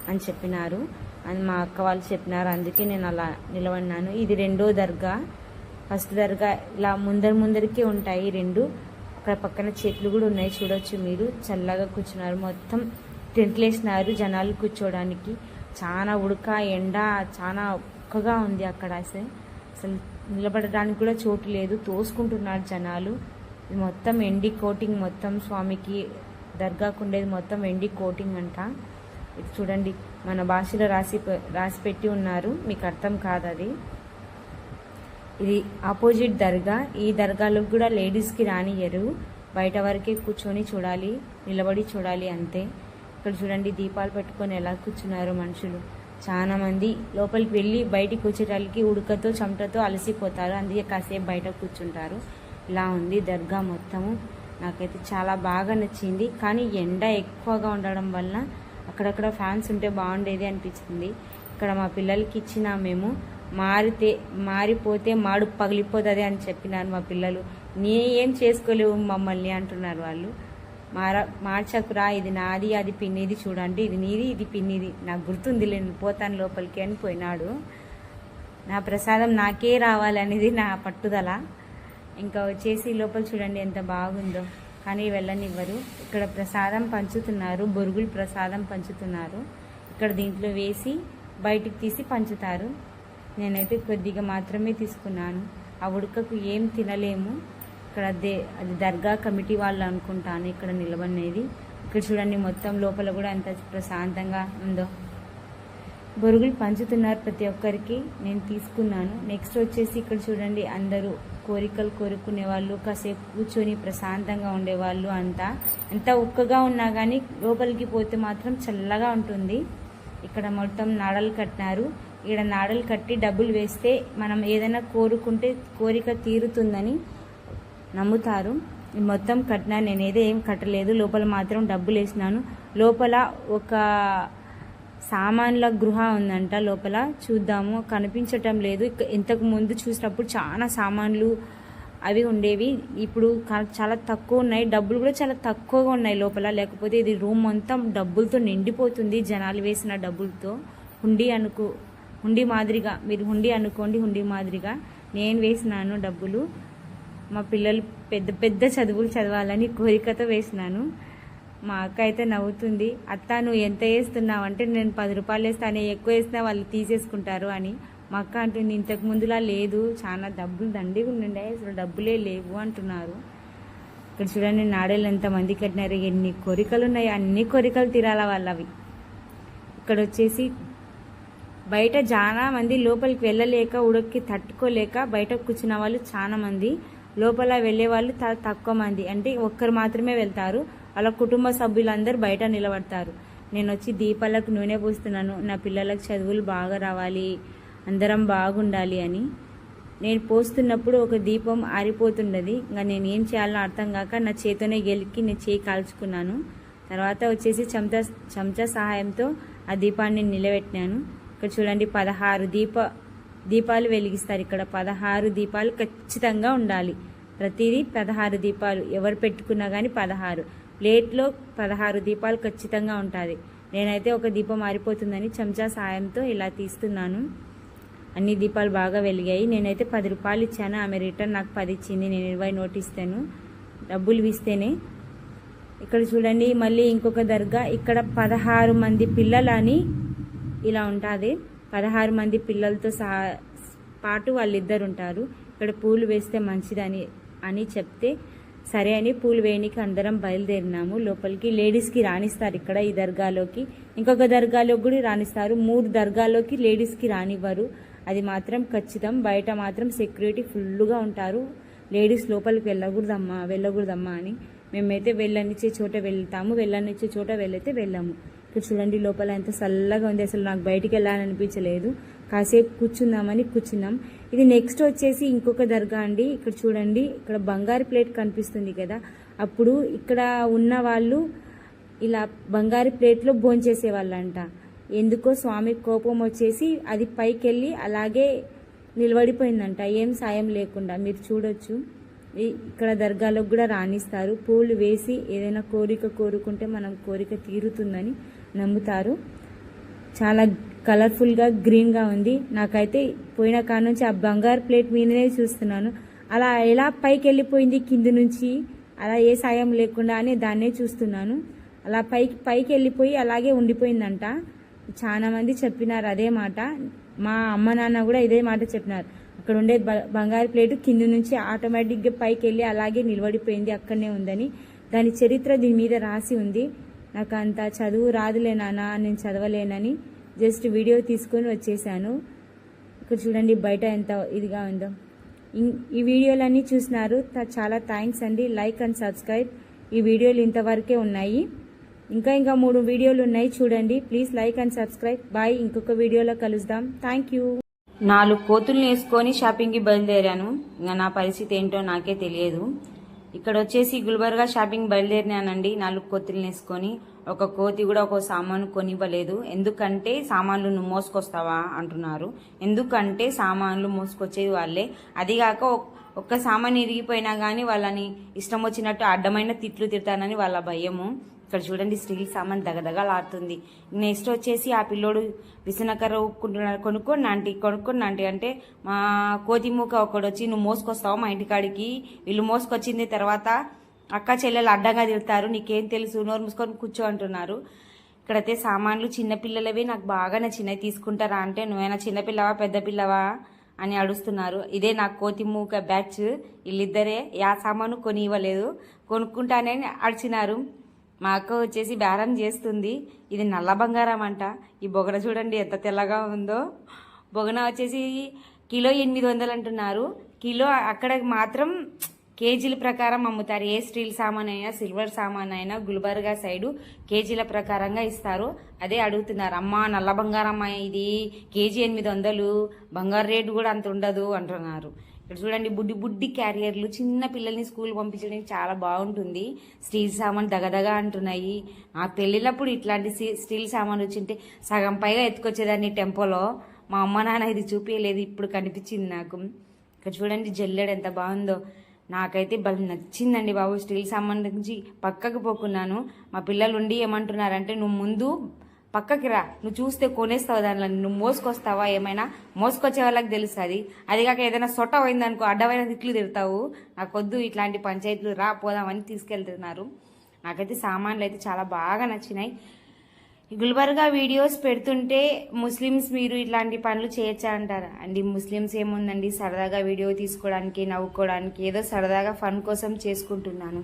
అని చెప్పినారు అని మా అక్క వాళ్ళు చెప్పినారు. అందుకే నేను అలా నిలబడినాను. ఇది 2వ దర్గా. ఫస్ట్ దర్గా ఇలా ముందరికి ఉంటాయి 2. అక్కడ పక్కన చెట్లు కూడా ఉన్నాయి, చూడొచ్చు మీరు. చల్లగా కూర్చున్నారు, మొత్తం టెంట్లు వేసినారు జనాలు కూర్చోడానికి. చాలా ఉడక, ఎండ చాలా ఉక్కగా ఉంది అక్కడ. అసలు నిలబడడానికి కూడా చోటు లేదు, తోసుకుంటున్నారు జనాలు. ఇది మొత్తం ఎండి కోటింగ్, మొత్తం స్వామికి దర్గాకు ఉండేది మొత్తం ఎండి కోటింగ్ అంట. ఇది చూడండి, మన భాషలో రాసి పెట్టి ఉన్నారు, మీకు అర్థం కాదు అది. ఇది ఆపోజిట్ దర్గా. ఈ దర్గాలో కూడా లేడీస్కి రానియరు, బయట వరకే కూర్చొని చూడాలి, నిలబడి చూడాలి అంతే. ఇక్కడ చూడండి, దీపాలు పెట్టుకొని ఎలా కూర్చున్నారు మనుషులు. చాలా మంది లోపలికి వెళ్ళి బయటికి వచ్చేటానికి ఉడకతో చెమటతో అలసిపోతారు, అందుకే కాసేపు బయట కూర్చుంటారు. ఇలా ఉంది దర్గా మొత్తము. నాకైతే చాలా బాగా నచ్చింది, కానీ ఎండ ఎక్కువగా ఉండడం వల్ల అక్కడక్కడ ఫ్యాన్స్ ఉంటే బాగుండేది అనిపించింది. ఇక్కడ మా పిల్లలకి ఇచ్చినా మేము, మారిపోతే మాడు పగిలిపోతుంది అని చెప్పినారు మా పిల్లలు. ఏం చేసుకోలేవు మమ్మల్ని అంటున్నారు వాళ్ళు. మార్చకురా, ఇది నాది, అది పిన్నిది, చూడండి ఇది నీది, ఇది పిన్నిది, నాకు గుర్తుంది, నేను పోతాను లోపలికి అని పోయినాడు. నా ప్రసాదం నాకే రావాలనేది నా పట్టుదల. ఇంకా వచ్చేసి లోపల చూడండి ఎంత బాగుందో, కానీ వెళ్ళనివ్వరు. ఇక్కడ ప్రసాదం పంచుతున్నారు, బొరుగులు ప్రసాదం పంచుతున్నారు. ఇక్కడ దీంట్లో వేసి బయటికి తీసి పంచుతారు. నేనైతే కొద్దిగా మాత్రమే తీసుకున్నాను, ఆ ఉడకకు ఏం తినలేము. ఇక్కడ అది దర్గా కమిటీ వాళ్ళు అనుకుంటాను ఇక్కడ నిలబడినది. ఇక్కడ చూడండి మొత్తం లోపల కూడా ఎంత ప్రశాంతంగా ఉందో. బొరుగులు పంచుతున్నారు ప్రతి ఒక్కరికి, నేను తీసుకున్నాను. నెక్స్ట్ వచ్చేసి ఇక్కడ చూడండి, అందరూ కోరికలు కోరుకునే వాళ్ళు, కాసేపు కూర్చొని ప్రశాంతంగా ఉండేవాళ్ళు. అంతా ఎంత ఉక్కగా ఉన్నా కానీ లోపలికి పోతే మాత్రం చల్లగా ఉంటుంది. ఇక్కడ మొత్తం నాడలు కట్టినారు. ఇక్కడ నాడలు కట్టి డబ్బులు వేస్తే మనం ఏదైనా కోరుకుంటే కోరిక తీరుతుందని నమ్ముతారు. మొత్తం కట్టినా, నేనేదో ఏం కట్టలేదు, లోపల మాత్రం డబ్బులు వేసినాను. లోపల ఒక సామాన్ల గృహ ఉందంట, లోపల చూద్దాము, కనిపించటం లేదు. ఇంతకు ముందు చూసినప్పుడు చాలా సామాన్లు అవి ఉండేవి, ఇప్పుడు చాలా తక్కువ ఉన్నాయి. డబ్బులు కూడా చాలా తక్కువగా ఉన్నాయి లోపల, లేకపోతే ఇది రూమ్ మొత్తం డబ్బులతో నిండిపోతుంది, జనాలు వేసిన డబ్బులతో. హుండీ మాదిరిగా, మీరు హుండీ అనుకోండి, హుండీ మాదిరిగా నేను వేసినాను డబ్బులు. మా పిల్లలు పెద్ద పెద్ద చదువులు చదవాలని కోరికతో వేసినాను. మా అక్క అయితే నవ్వుతుంది, అత్త నువ్వు ఎంత వేస్తున్నావు అంటే, నేను 10 రూపాయలు వేస్తాను, ఎక్కువ వేసినా వాళ్ళు తీసేసుకుంటారు అని. మా అక్క అంటుంది, ఇంతకు ముందులా లేదు, చాలా డబ్బులు దండిగా ఉండే, అసలు డబ్బులే లేవు అంటున్నారు. ఇక్కడ చూడండి, నాడేళ్ళు ఎంతమంది కట్టినారు, ఎన్ని కోరికలు ఉన్నాయి, అన్ని కోరికలు తీరాల వాళ్ళవి. ఇక్కడ వచ్చేసి బయట చాలా మంది లోపలికి వెళ్ళలేక, ఉడక్కి తట్టుకోలేక బయట కూర్చున్న వాళ్ళు చాలా మంది, లోపల వెళ్ళే వాళ్ళు తక్కువ మంది, అంటే ఒక్కరు మాత్రమే వెళ్తారు. వాళ్ళ కుటుంబ సభ్యులందరూ బయట నిలబడతారు. నేను వచ్చి దీపాలకు నూనె పూస్తున్నాను, నా పిల్లలకు చదువులు బాగా రావాలి, అందరం బాగుండాలి అని. నేను పోస్తున్నప్పుడు ఒక దీపం ఆరిపోతుండది, ఇంకా నేను ఏం చేయాలో అర్థం కాక నా చేతితోనే గెలికి నేను చేయి కాల్చుకున్నాను. తర్వాత వచ్చేసి చెంచా సహాయంతో ఆ దీపాన్ని నిలబెట్టినాను. ఇక్కడ చూడండి, 16 దీపాలు వెలిగిస్తారు. ఇక్కడ 16 దీపాలు ఖచ్చితంగా ఉండాలి, ప్రతిదీ 16 దీపాలు, ఎవరు పెట్టుకున్నా కానీ 16 ప్లేట్లో 16 దీపాలు ఖచ్చితంగా ఉంటుంది. నేనైతే ఒక దీపం మారిపోతుందని చెంచా సాయంతో ఇలా తీస్తున్నాను. అన్ని దీపాలు బాగా వెలిగాయి. నేనైతే 10 రూపాయలు ఇచ్చాను, ఆమె రిటర్న్ నాకు 10 ఇచ్చింది. నేను 20 నోట్ ఇస్తాను, డబ్బులు ఇస్తేనే. ఇక్కడ చూడండి, మళ్ళీ ఇంకొక దర్గా, ఇక్కడ 16 మంది పిల్లలని ఇలా ఉంటుంది. 16 మంది పిల్లలతో పాటు వాళ్ళిద్దరు ఉంటారు. ఇక్కడ పూలు వేస్తే మంచిదని చెప్తే సరే అని పూలు వేయడానికి అందరం బయలుదేరినాము లోపలికి. లేడీస్కి రాణిస్తారు ఇక్కడ ఈ దర్గాలోకి, ఇంకొక దర్గాలోకి కూడా రాణిస్తారు. 3 దర్గాలోకి లేడీస్కి రానివ్వరు, అది మాత్రం ఖచ్చితం. బయట మాత్రం సెక్యూరిటీ ఫుల్గా ఉంటారు, లేడీస్ లోపలికి వెళ్ళకూడదమ్మా అని. మేమైతే వెళ్ళనిచ్చే చోట వెళ్తాము, వెళ్ళనిచ్చే చోట వెళ్ళైతే వెళ్ళాము. ఇక్కడ చూడండి, లోపల ఎంత చల్లగా ఉంది, అసలు నాకు బయటికి వెళ్ళాలనిపించలేదు. కాసేపు కూర్చుందామని కూర్చున్నాం. ఇది నెక్స్ట్ వచ్చేసి ఇంకొక దర్గా అండి. ఇక్కడ చూడండి, ఇక్కడ బంగారు ప్లేట్ కనిపిస్తుంది కదా, అప్పుడు ఇక్కడ ఉన్న వాళ్ళు ఇలా బంగారు ప్లేట్లో భోంచేసేవాళ్ళంట. ఎందుకో స్వామి కోపం వచ్చేసి అది పైకి వెళ్ళి అలాగే నిలబడిపోయిందంట, ఏం సాయం లేకుండా. మీరు చూడొచ్చు, ఇక్కడ దర్గాలకు కూడా రాణిస్తారు. పూలు వేసి ఏదైనా కోరిక కోరుకుంటే మనం కోరిక తీరుతుందని నమ్ముతారు. చాలా కలర్ఫుల్గా గ్రీన్గా ఉంది. నాకైతే పోయిన కాడ నుంచి ఆ బంగారు ప్లేట్ మీదనే చూస్తున్నాను, అలా ఎలా పైకి వెళ్ళిపోయింది కింద నుంచి, అలా ఏ సాయం లేకుండా అని దాన్నే చూస్తున్నాను. అలా పైకి వెళ్ళిపోయి అలాగే ఉండిపోయిందంట. చాలా మంది చెప్పినారు అదే మాట, మా అమ్మ నాన్న కూడా ఇదే మాట చెప్పినారు. అక్కడ ఉండే బంగారు ప్లేటు కింద నుంచి ఆటోమేటిక్గా పైకి వెళ్ళి అలాగే నిలబడిపోయింది, అక్కడనే ఉందని. దాని చరిత్ర దీని మీద రాసి ఉంది. నాకు అంత చదువు రాదులే నాన్న, నేను చదవలేనని జస్ట్ వీడియో తీసుకొని వచ్చేసాను. ఇక్కడ చూడండి బయట ఎంత ఇదిగా ఉందో. ఈ వీడియోలన్నీ చూసినారు, చాలా థ్యాంక్స్ అండి. Like and subscribe. ఈ వీడియోలు ఇంతవరకే ఉన్నాయి, ఇంకా 3 వీడియోలు ఉన్నాయి చూడండి. Please like and subscribe. Bye, ఇంకొక వీడియోలో కలుద్దాం. Thank you. 4 కోతుల్ని వేసుకొని షాపింగ్కి బయలుదేరాను. ఇంకా నా పరిస్థితి ఏంటో నాకే తెలియదు. ఇక్కడ వచ్చేసి గుల్బర్గా షాపింగ్ బయలుదేరినానండి 4 కోతుల్ని వేసుకొని. ఒక కోతి కూడా ఒక సామాను కొనివ్వలేదు. ఎందుకంటే సామాన్లు నువ్వు మోసుకొస్తావా అంటున్నారు. ఎందుకంటే సామాన్లు మోసుకొచ్చేది వాళ్ళే, అదిగాక ఒక్క సామాన్ ఇరిగిపోయినా కానీ వాళ్ళని ఇష్టం వచ్చినట్టు అడ్డమైన తిట్లు తిడతానని వాళ్ళ భయము. ఇక్కడ చూడండి, స్టీల్ సామాన్ దగదగలాడుతుంది. నెక్స్ట్ వచ్చేసి ఆ పిల్లోడు విసనకర్ర ఊపుకుంటున్నాడు, కొనుక్కోండి ఆంటీ అంటే మా కోతి మూక ఒకడు వచ్చి, నువ్వు మోసుకొస్తావు మా ఇంటికాడికి, వీళ్ళు మోసుకొచ్చింది తర్వాత అక్క చెల్లెలు అడ్డంగా తిడతారు, నీకేం తెలుసు, నోరు మూసుకొని కూర్చో అంటున్నారు. ఇక్కడైతే సామాన్లు చిన్నపిల్లలవి నాకు బాగా నచ్చినాయి, తీసుకుంటారా అంటే నువ్వేనా చిన్నపిల్లవా పెద్ద పిల్లవా అని అడుస్తున్నారు. ఇదే నా కోతి మూక బ్యాచ్, వీళ్ళిద్దరే. యా సామాను కొని ఇవ్వలేదు, కొనుక్కుంటానని అడిచినారు. మా అక్క వచ్చేసి బేరం చేస్తుంది. ఇది నల్ల బంగారం అంట. ఈ బొగన చూడండి ఎంత తెల్లగా ఉందో. బొగన వచ్చేసి కిలో 800 అంటున్నారు. కిలో అక్కడ మాత్రం కేజీల ప్రకారం అమ్ముతారు. ఏ స్టీల్ సామాన్ అయినా సిల్వర్ సామాన్ అయినా గుల్బర్గా సైడు కేజీల ప్రకారంగా ఇస్తారు. అదే అడుగుతున్నారు, అమ్మ నల్ల బంగారం ఇది కేజీ 800, బంగారు రేటు కూడా అంత ఉండదు అంటున్నారు. ఇక్కడ చూడండి బుడ్డి క్యారియర్లు, చిన్న పిల్లల్ని స్కూల్ పంపించడానికి చాలా బాగుంటుంది. స్టీల్ సామాన్ దగదగా అంటున్నాయి. నాకు పెళ్ళినప్పుడు ఇట్లాంటి స్టీల్ సామాన్ వచ్చింటే సగం పైగా ఎత్తుకొచ్చేదాన్ని టెంపోలో. మా అమ్మ నాన్న ఇది చూపించలేదు, ఇప్పుడు కనిపించింది నాకు. ఇక్కడ చూడండి జల్లెడ ఎంత బాగుందో. నాకైతే భలే నచ్చిందండి బాబు. స్టీల్ సామాన్ నుంచి పక్కకు పోకున్నాను. మా పిల్లలు ఉండి ఏమంటున్నారంటే, నువ్వు ముందు పక్కకి రా, నువ్వు చూస్తే కొనేస్తావు, దానిలో నువ్వు మోసుకొస్తావా, ఏమైనా మోసుకొచ్చే వాళ్ళకి తెలుస్తుంది. అదిగాక ఏదైనా సొట్ట పోయిందనుకో అడ్డమైన తిట్లు తిడతావు. నాకొద్దు ఇట్లాంటి పంచాయతీలు, రా పోదామని తీసుకెళ్తున్నారు. నాకైతే సామాన్లు అయితే చాలా బాగా నచ్చినాయి. గుల్బర్గా వీడియోస్ పెడుతుంటే ముస్లిమ్స్ మీరు ఇట్లాంటి పనులు చేయొచ్చా అంటారు అండి. ముస్లిమ్స్ ఏముందండి, సరదాగా వీడియో తీసుకోవడానికి, నవ్వుకోవడానికి, ఏదో సరదాగా ఫన్ కోసం చేసుకుంటున్నాను.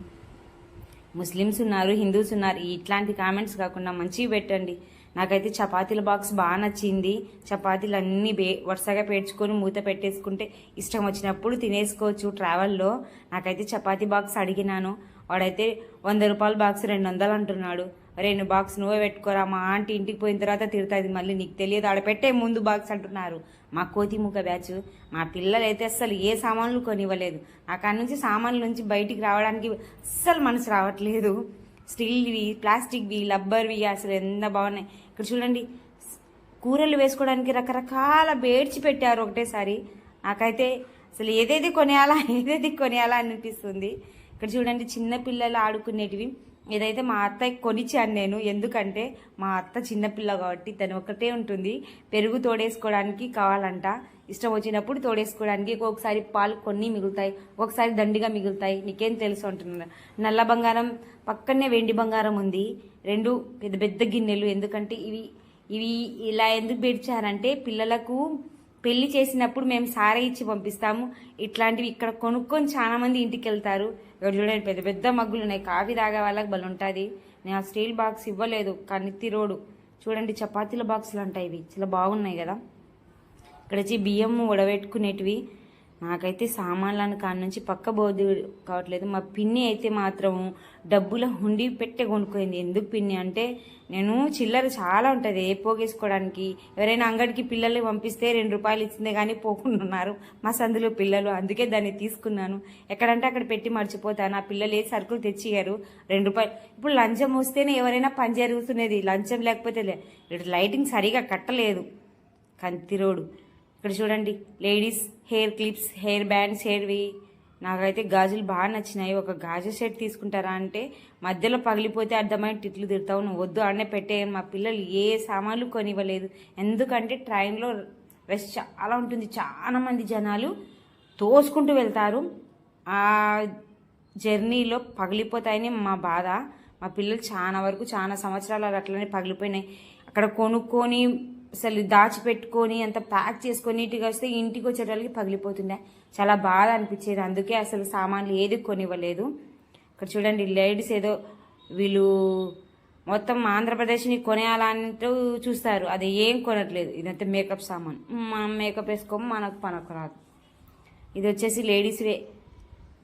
ముస్లిమ్స్ ఉన్నారు, హిందూస్ ఉన్నారు, ఇట్లాంటి కామెంట్స్ కాకుండా మంచివి పెట్టండి. నాకైతే చపాతీల బాక్స్ బాగా నచ్చింది. చపాతీలు అన్నీ వరుసగా పేర్చుకొని మూత పెట్టేసుకుంటే ఇష్టం వచ్చినప్పుడు తినేసుకోవచ్చు ట్రావెల్లో. నాకైతే చపాతీ బాక్స్ అడిగినాను. వాడైతే 100 రూపాయల బాక్స్ 200 అంటున్నాడు. 2 బాక్స్ నువ్వే పెట్టుకోరా, మా ఆంటీ ఇంటికి పోయిన తర్వాత తిడుతుంది, మళ్ళీ నీకు తెలియదు ఆడ పెట్టే ముందు బాక్స్ అంటున్నారు. మా కోతిముఖ బ్యాచ్. మా పిల్లలు అయితే అస్సలు ఏ సామాన్లు కొనివ్వలేదు. నాకు నుంచి సామాన్ల నుంచి బయటికి రావడానికి అస్సలు మనసు రావట్లేదు. స్టీల్వి, ప్లాస్టిక్వి, రబ్బర్వి అసలు ఎంత బాగున్నాయి. ఇక్కడ చూడండి కూరలు వేసుకోవడానికి రకరకాల బేడ్చి పెట్టారు ఒకటేసారి. నాకైతే అసలు ఏదేది కొనియాలా అనిపిస్తుంది. ఇక్కడ చూడండి చిన్న పిల్లలు ఆడుకునేటివి. ఏదైతే మా అత్తకి కొనిచ్చాను నేను, ఎందుకంటే మా అత్త చిన్నపిల్ల కాబట్టి తను ఒకటే ఉంటుంది. పెరుగు తోడేసుకోవడానికి కావాలంట, ఇష్టం వచ్చినప్పుడు తోడేసుకోవడానికి. ఒకసారి పాలు కొన్ని మిగులుతాయి, ఒకసారి దండిగా మిగులుతాయి. నీకేం తెలుసు అంటున్నారు. నల్ల బంగారం పక్కనే వెండి బంగారం ఉంది, 2 పెద్ద పెద్ద గిన్నెలు. ఎందుకంటే ఇవి ఇలా ఎందుకు పెడిచారంటే, పిల్లలకు పెళ్లి చేసినప్పుడు మేము సారే ఇచ్చి పంపిస్తాము. ఇట్లాంటివి ఇక్కడ కొనుక్కొని చాలా మంది ఇంటికి వెళ్తారు. ఇక్కడ చూడండి పెద్ద పెద్ద మగ్గులు ఉన్నాయి, కాఫీ తాగే వాళ్ళకి బలు ఉంటుంది. నేను ఆ స్టీల్ బాక్స్ ఇవ్వలేదు, కన్నెత్తి రోడ్డు. చూడండి చపాతీల బాక్సులు ఉంటాయి, ఇవి చాలా బాగున్నాయి కదా. ఇక్కడ వచ్చి బియ్యం ఉడబెట్టుకునేటివి. నాకైతే సామాన్లను కాడ నుంచి పక్క బోధి కావట్లేదు. మా పిన్ని అయితే మాత్రం డబ్బుల హుండీ పెట్టే కొనుక్కోయింది. ఎందుకు పిన్ని అంటే, నేను చిల్లర చాలా ఉంటుంది ఏ పోగేసుకోవడానికి. ఎవరైనా అంగడికి పిల్లల్ని పంపిస్తే 2 రూపాయలు ఇచ్చిందే కానీ పోకుండా ఉన్నారు మా సందులో పిల్లలు. అందుకే దాన్ని తీసుకున్నాను. ఎక్కడంటే అక్కడ పెట్టి మర్చిపోతాను. ఆ పిల్లలు ఏ సరుకులు తెచ్చియ్యారు, 2 రూపాయలు. ఇప్పుడు లంచం వస్తేనే ఎవరైనా పని జరుగుతున్నది, లంచం లేకపోతే లైటింగ్ సరిగా కట్టలేదు కంతి రోడ్డు. ఇక్కడ చూడండి ladies hair clips, hair bands, హెయిర్వి. నాకైతే గాజులు బాగా నచ్చినాయి. ఒక గాజు సెట్ తీసుకుంటారా అంటే మధ్యలో పగిలిపోతే అర్థమైన తిట్లు తిడతావు, నువ్వు వద్దు ఆడనే పెట్టే. మా పిల్లలు ఏ సామాన్లు కొనివ్వలేదు. ఎందుకంటే ట్రైన్లో రష్ చాలా ఉంటుంది, చాలా మంది జనాలు తోసుకుంటూ వెళ్తారు. ఆ జర్నీలో పగిలిపోతాయని మా బాధ. మా పిల్లలు చాలా సంవత్సరాలు అట్లనే పగిలిపోయినాయి. అక్కడ కొనుక్కొని అసలు దాచిపెట్టుకొని అంత ప్యాక్ చేసుకొని నీట్గా వస్తే ఇంటికి వచ్చేటోళ్ళకి పగిలిపోతుండే. చాలా బాధ అనిపించేది. అందుకే అసలు సామాన్లు ఏది కొనివ్వలేదు. ఇక్కడ చూడండి లేడీస్ ఏదో వీళ్ళు మొత్తం ఆంధ్రప్రదేశ్ని కొనేయాలంటూ చూస్తారు, అది ఏం కొనట్లేదు. ఇదంతా మేకప్ సామాన్. మనం మేకప్ వేసుకోము, మనకు రాదు. ఇది వచ్చేసి లేడీస్వే.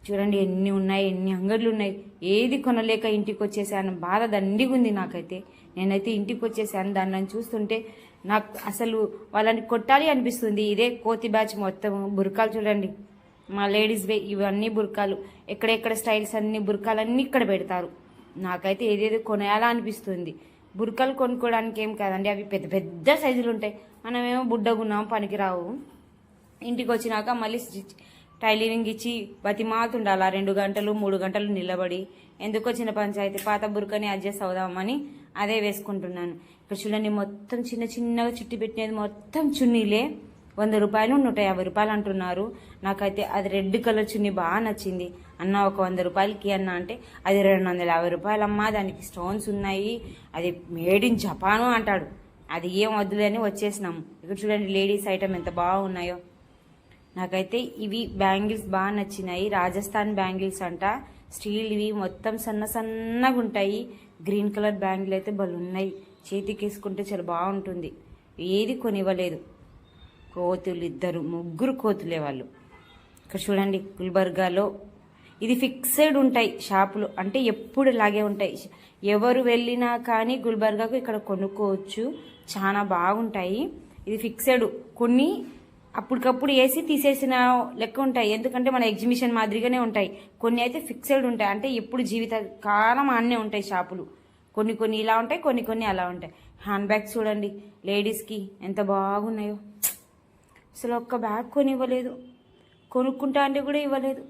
చూడండి ఎన్ని ఉన్నాయి, ఎన్ని అంగడ్లు ఉన్నాయి. ఏది కొనలేక ఇంటికి వచ్చేసాను, బాధ దండిగా ఉంది నాకైతే. నేనైతే ఇంటికి వచ్చేసాను. దాన్ని చూస్తుంటే నాకు అసలు వాళ్ళని కొట్టాలి అనిపిస్తుంది. ఇదే కోతి బ్యాచ్ మొత్తం. బుర్కాలు చూడండి మా లేడీస్వే, ఇవన్నీ బుర్కాలు. ఎక్కడెక్కడ స్టైల్స్ అన్ని బుర్కాలన్నీ ఇక్కడ పెడతారు. నాకైతే ఏదేదో కొనేయాలా అనిపిస్తుంది. బుర్కాలు కొనుక్కోవడానికి ఏం కాదండి, అవి పెద్ద పెద్ద సైజులు ఉంటాయి. మనమేమో బుడ్డగున్నాం, పనికిరావు. ఇంటికి వచ్చినాక మళ్ళీ టైలరింగ్ ఇచ్చి బతిమాతుండాలి 2 గంటలు 3 గంటలు నిలబడి. ఎందుకు వచ్చిన పంచాయతీ, పాత బుర్కని అడ్జస్ట్ అవుదామని అదే వేసుకుంటున్నాను. ఇక్కడ చూడండి మొత్తం చిన్నగా చుట్టి పెట్టినది మొత్తం చున్నీలే. 100 రూపాయలు 150 రూపాయలు అంటున్నారు. నాకైతే అది రెడ్ కలర్ చున్నీ బాగా నచ్చింది. అన్న ఒక 100 రూపాయలకి అన్న అంటే, అది 250 రూపాయలమ్మా, దానికి స్టోన్స్ ఉన్నాయి, అది మేడ్ ఇన్ జపాను అంటాడు. అది ఏం వద్దులని వచ్చేసినాము. ఇక్కడ చూడండి లేడీస్ ఐటమ్ ఎంత బాగున్నాయో. నాకైతే ఇవి బ్యాంగిల్స్ బాగా నచ్చినాయి. రాజస్థాన్ బ్యాంగిల్స్ అంట, స్టీల్వి మొత్తం సన్నగా ఉంటాయి. గ్రీన్ కలర్ బ్యాంగిల్ అయితే ఉన్నాయి, చేతికి వేసుకుంటే చాలా బాగుంటుంది. ఏది కొనివ్వలేదు. కోతులు ఇద్దరు ముగ్గురు కోతులే వాళ్ళు. ఇక్కడ చూడండి గుల్బర్గాలో ఇది ఫిక్స్డ్ ఉంటాయి షాపులు, అంటే ఎప్పుడు ఇలాగే ఉంటాయి. ఎవరు వెళ్ళినా కానీ గుల్బర్గాకు ఇక్కడ కొనుక్కోవచ్చు, చాలా బాగుంటాయి. ఇది ఫిక్స్డ్, కొన్ని అప్పటికప్పుడు వేసి తీసేసిన లెక్క ఉంటాయి, ఎందుకంటే మన ఎగ్జిబిషన్ మాదిరిగానే ఉంటాయి. కొన్ని అయితే ఫిక్స్డ్ ఉంటాయి, అంటే ఎప్పుడు జీవిత కాలం ఆన్నే ఉంటాయి షాపులు. కొన్ని కొన్ని ఇలా ఉంటాయి, కొన్ని కొన్ని అలా ఉంటాయి. హ్యాండ్ బ్యాగ్స్ చూడండి లేడీస్కి ఎంత బాగున్నాయో. అసలు ఒక్క బ్యాగ్ కొని ఇవ్వలేదు, కొనుక్కుంటా అంటే కూడా ఇవ్వలేదు.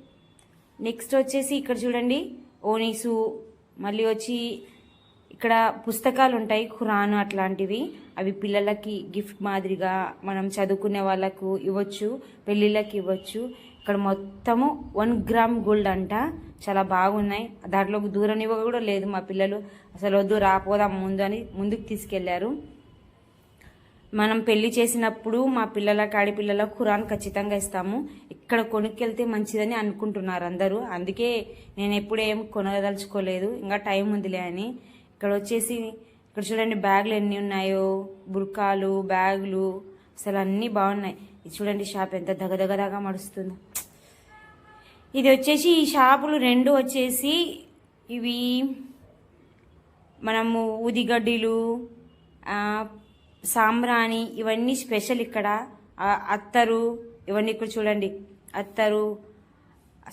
నెక్స్ట్ వచ్చేసి ఇక్కడ చూడండి ఓనీసు, మళ్ళీ వచ్చి ఇక్కడ పుస్తకాలు ఉంటాయి ఖురాన్ అట్లాంటివి. అవి పిల్లలకి గిఫ్ట్ మాదిరిగా మనం చదువుకునే వాళ్ళకు ఇవ్వచ్చు, పెళ్ళిళ్ళకి ఇవ్వచ్చు. ఇక్కడ మొత్తము 1 గ్రామ్ గోల్డ్ అంట, చాలా బాగున్నాయి. దాంట్లో దూరనివ్వ కూడా లేదు. మా పిల్లలు అసలు వద్దు రాపోదాం ముందు అని ముందుకు తీసుకెళ్లారు. మనం పెళ్లి చేసినప్పుడు మా ఆడి పిల్లలకు ఖురాన్ ఖచ్చితంగా ఇస్తాము. ఇక్కడ కొనుక్కెళ్తే మంచిదని అనుకుంటున్నారు అందరూ, అందుకే నేను ఎప్పుడేం కొనదలుచుకోలేదు, ఇంకా టైం ఉందిలే అని. ఇక్కడ వచ్చేసి ఇక్కడ చూడండి బ్యాగులు ఎన్ని ఉన్నాయో, బుర్కాలు బ్యాగులు అసలు అన్నీ బాగున్నాయి. ఇది చూడండి షాప్ ఎంత దగదగదగా మడుస్తుందో. ఇది వచ్చేసి ఈ షాపులు రెండు వచ్చేసి ఇవి మనము ఊదిగడ్డీలు, సాంబ్రాణి ఇవన్నీ స్పెషల్ ఇక్కడ. అత్తరు ఇవన్నీ ఇక్కడ చూడండి, అత్తరు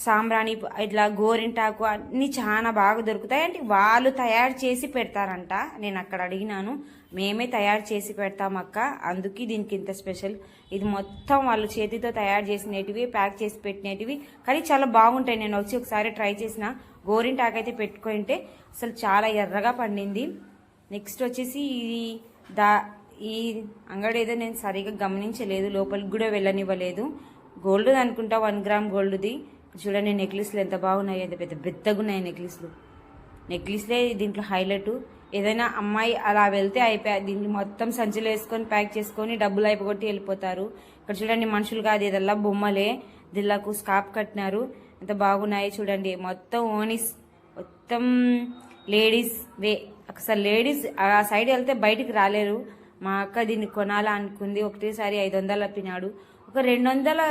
సాంబ్రాణి ఇట్లా గోరింటాకు అన్నీ చాలా బాగా దొరుకుతాయి. అంటే వాళ్ళు తయారు చేసి పెడతారంట, నేను అక్కడ అడిగినాను. మేమే తయారు చేసి పెడతాం అక్క, అందుకే దీనికి ఇంత స్పెషల్. ఇది మొత్తం వాళ్ళు చేతితో తయారు చేసినటివి, ప్యాక్ చేసి పెట్టినటివి, కానీ చాలా బాగుంటాయి. నేను వచ్చి ఒకసారి ట్రై చేసిన గోరింటాకు అయితే పెట్టుకుంటే అసలు చాలా ఎర్రగా పండింది. నెక్స్ట్ వచ్చేసి ఈ అంగడి ఏదో నేను సరిగా గమనించలేదు, లోపలికి కూడా వెళ్ళనివ్వలేదు. గోల్డ్ అనుకుంటా 1 గ్రామ్ గోల్డ్ది. చూడండి నెక్లెస్లు ఎంత బాగున్నాయి, ఎంత పెద్ద పెద్దగా ఉన్నాయి నెక్లెస్లే దీంట్లో హైలైట్. ఏదైనా అమ్మాయి అలా వెళ్తే అయిపోయా, దీన్ని మొత్తం సంచులు వేసుకొని ప్యాక్ చేసుకొని డబ్బులు అయిపోగొట్టి వెళ్ళిపోతారు. ఇక్కడ చూడండి మనుషులు కాదు, ఇదల్లా బొమ్మలే. దిల్లాకు స్కాప్ కట్టినారు, ఎంత బాగున్నాయి చూడండి. మొత్తం ఓనీస్, మొత్తం లేడీస్ వే. అసలు లేడీస్ ఆ సైడ్ వెళ్తే బయటికి రాలేరు. మా అక్క దీన్ని కొనాలా అనుకుంది, ఒకటేసారి 500 అప్పినాడు. ఒక 200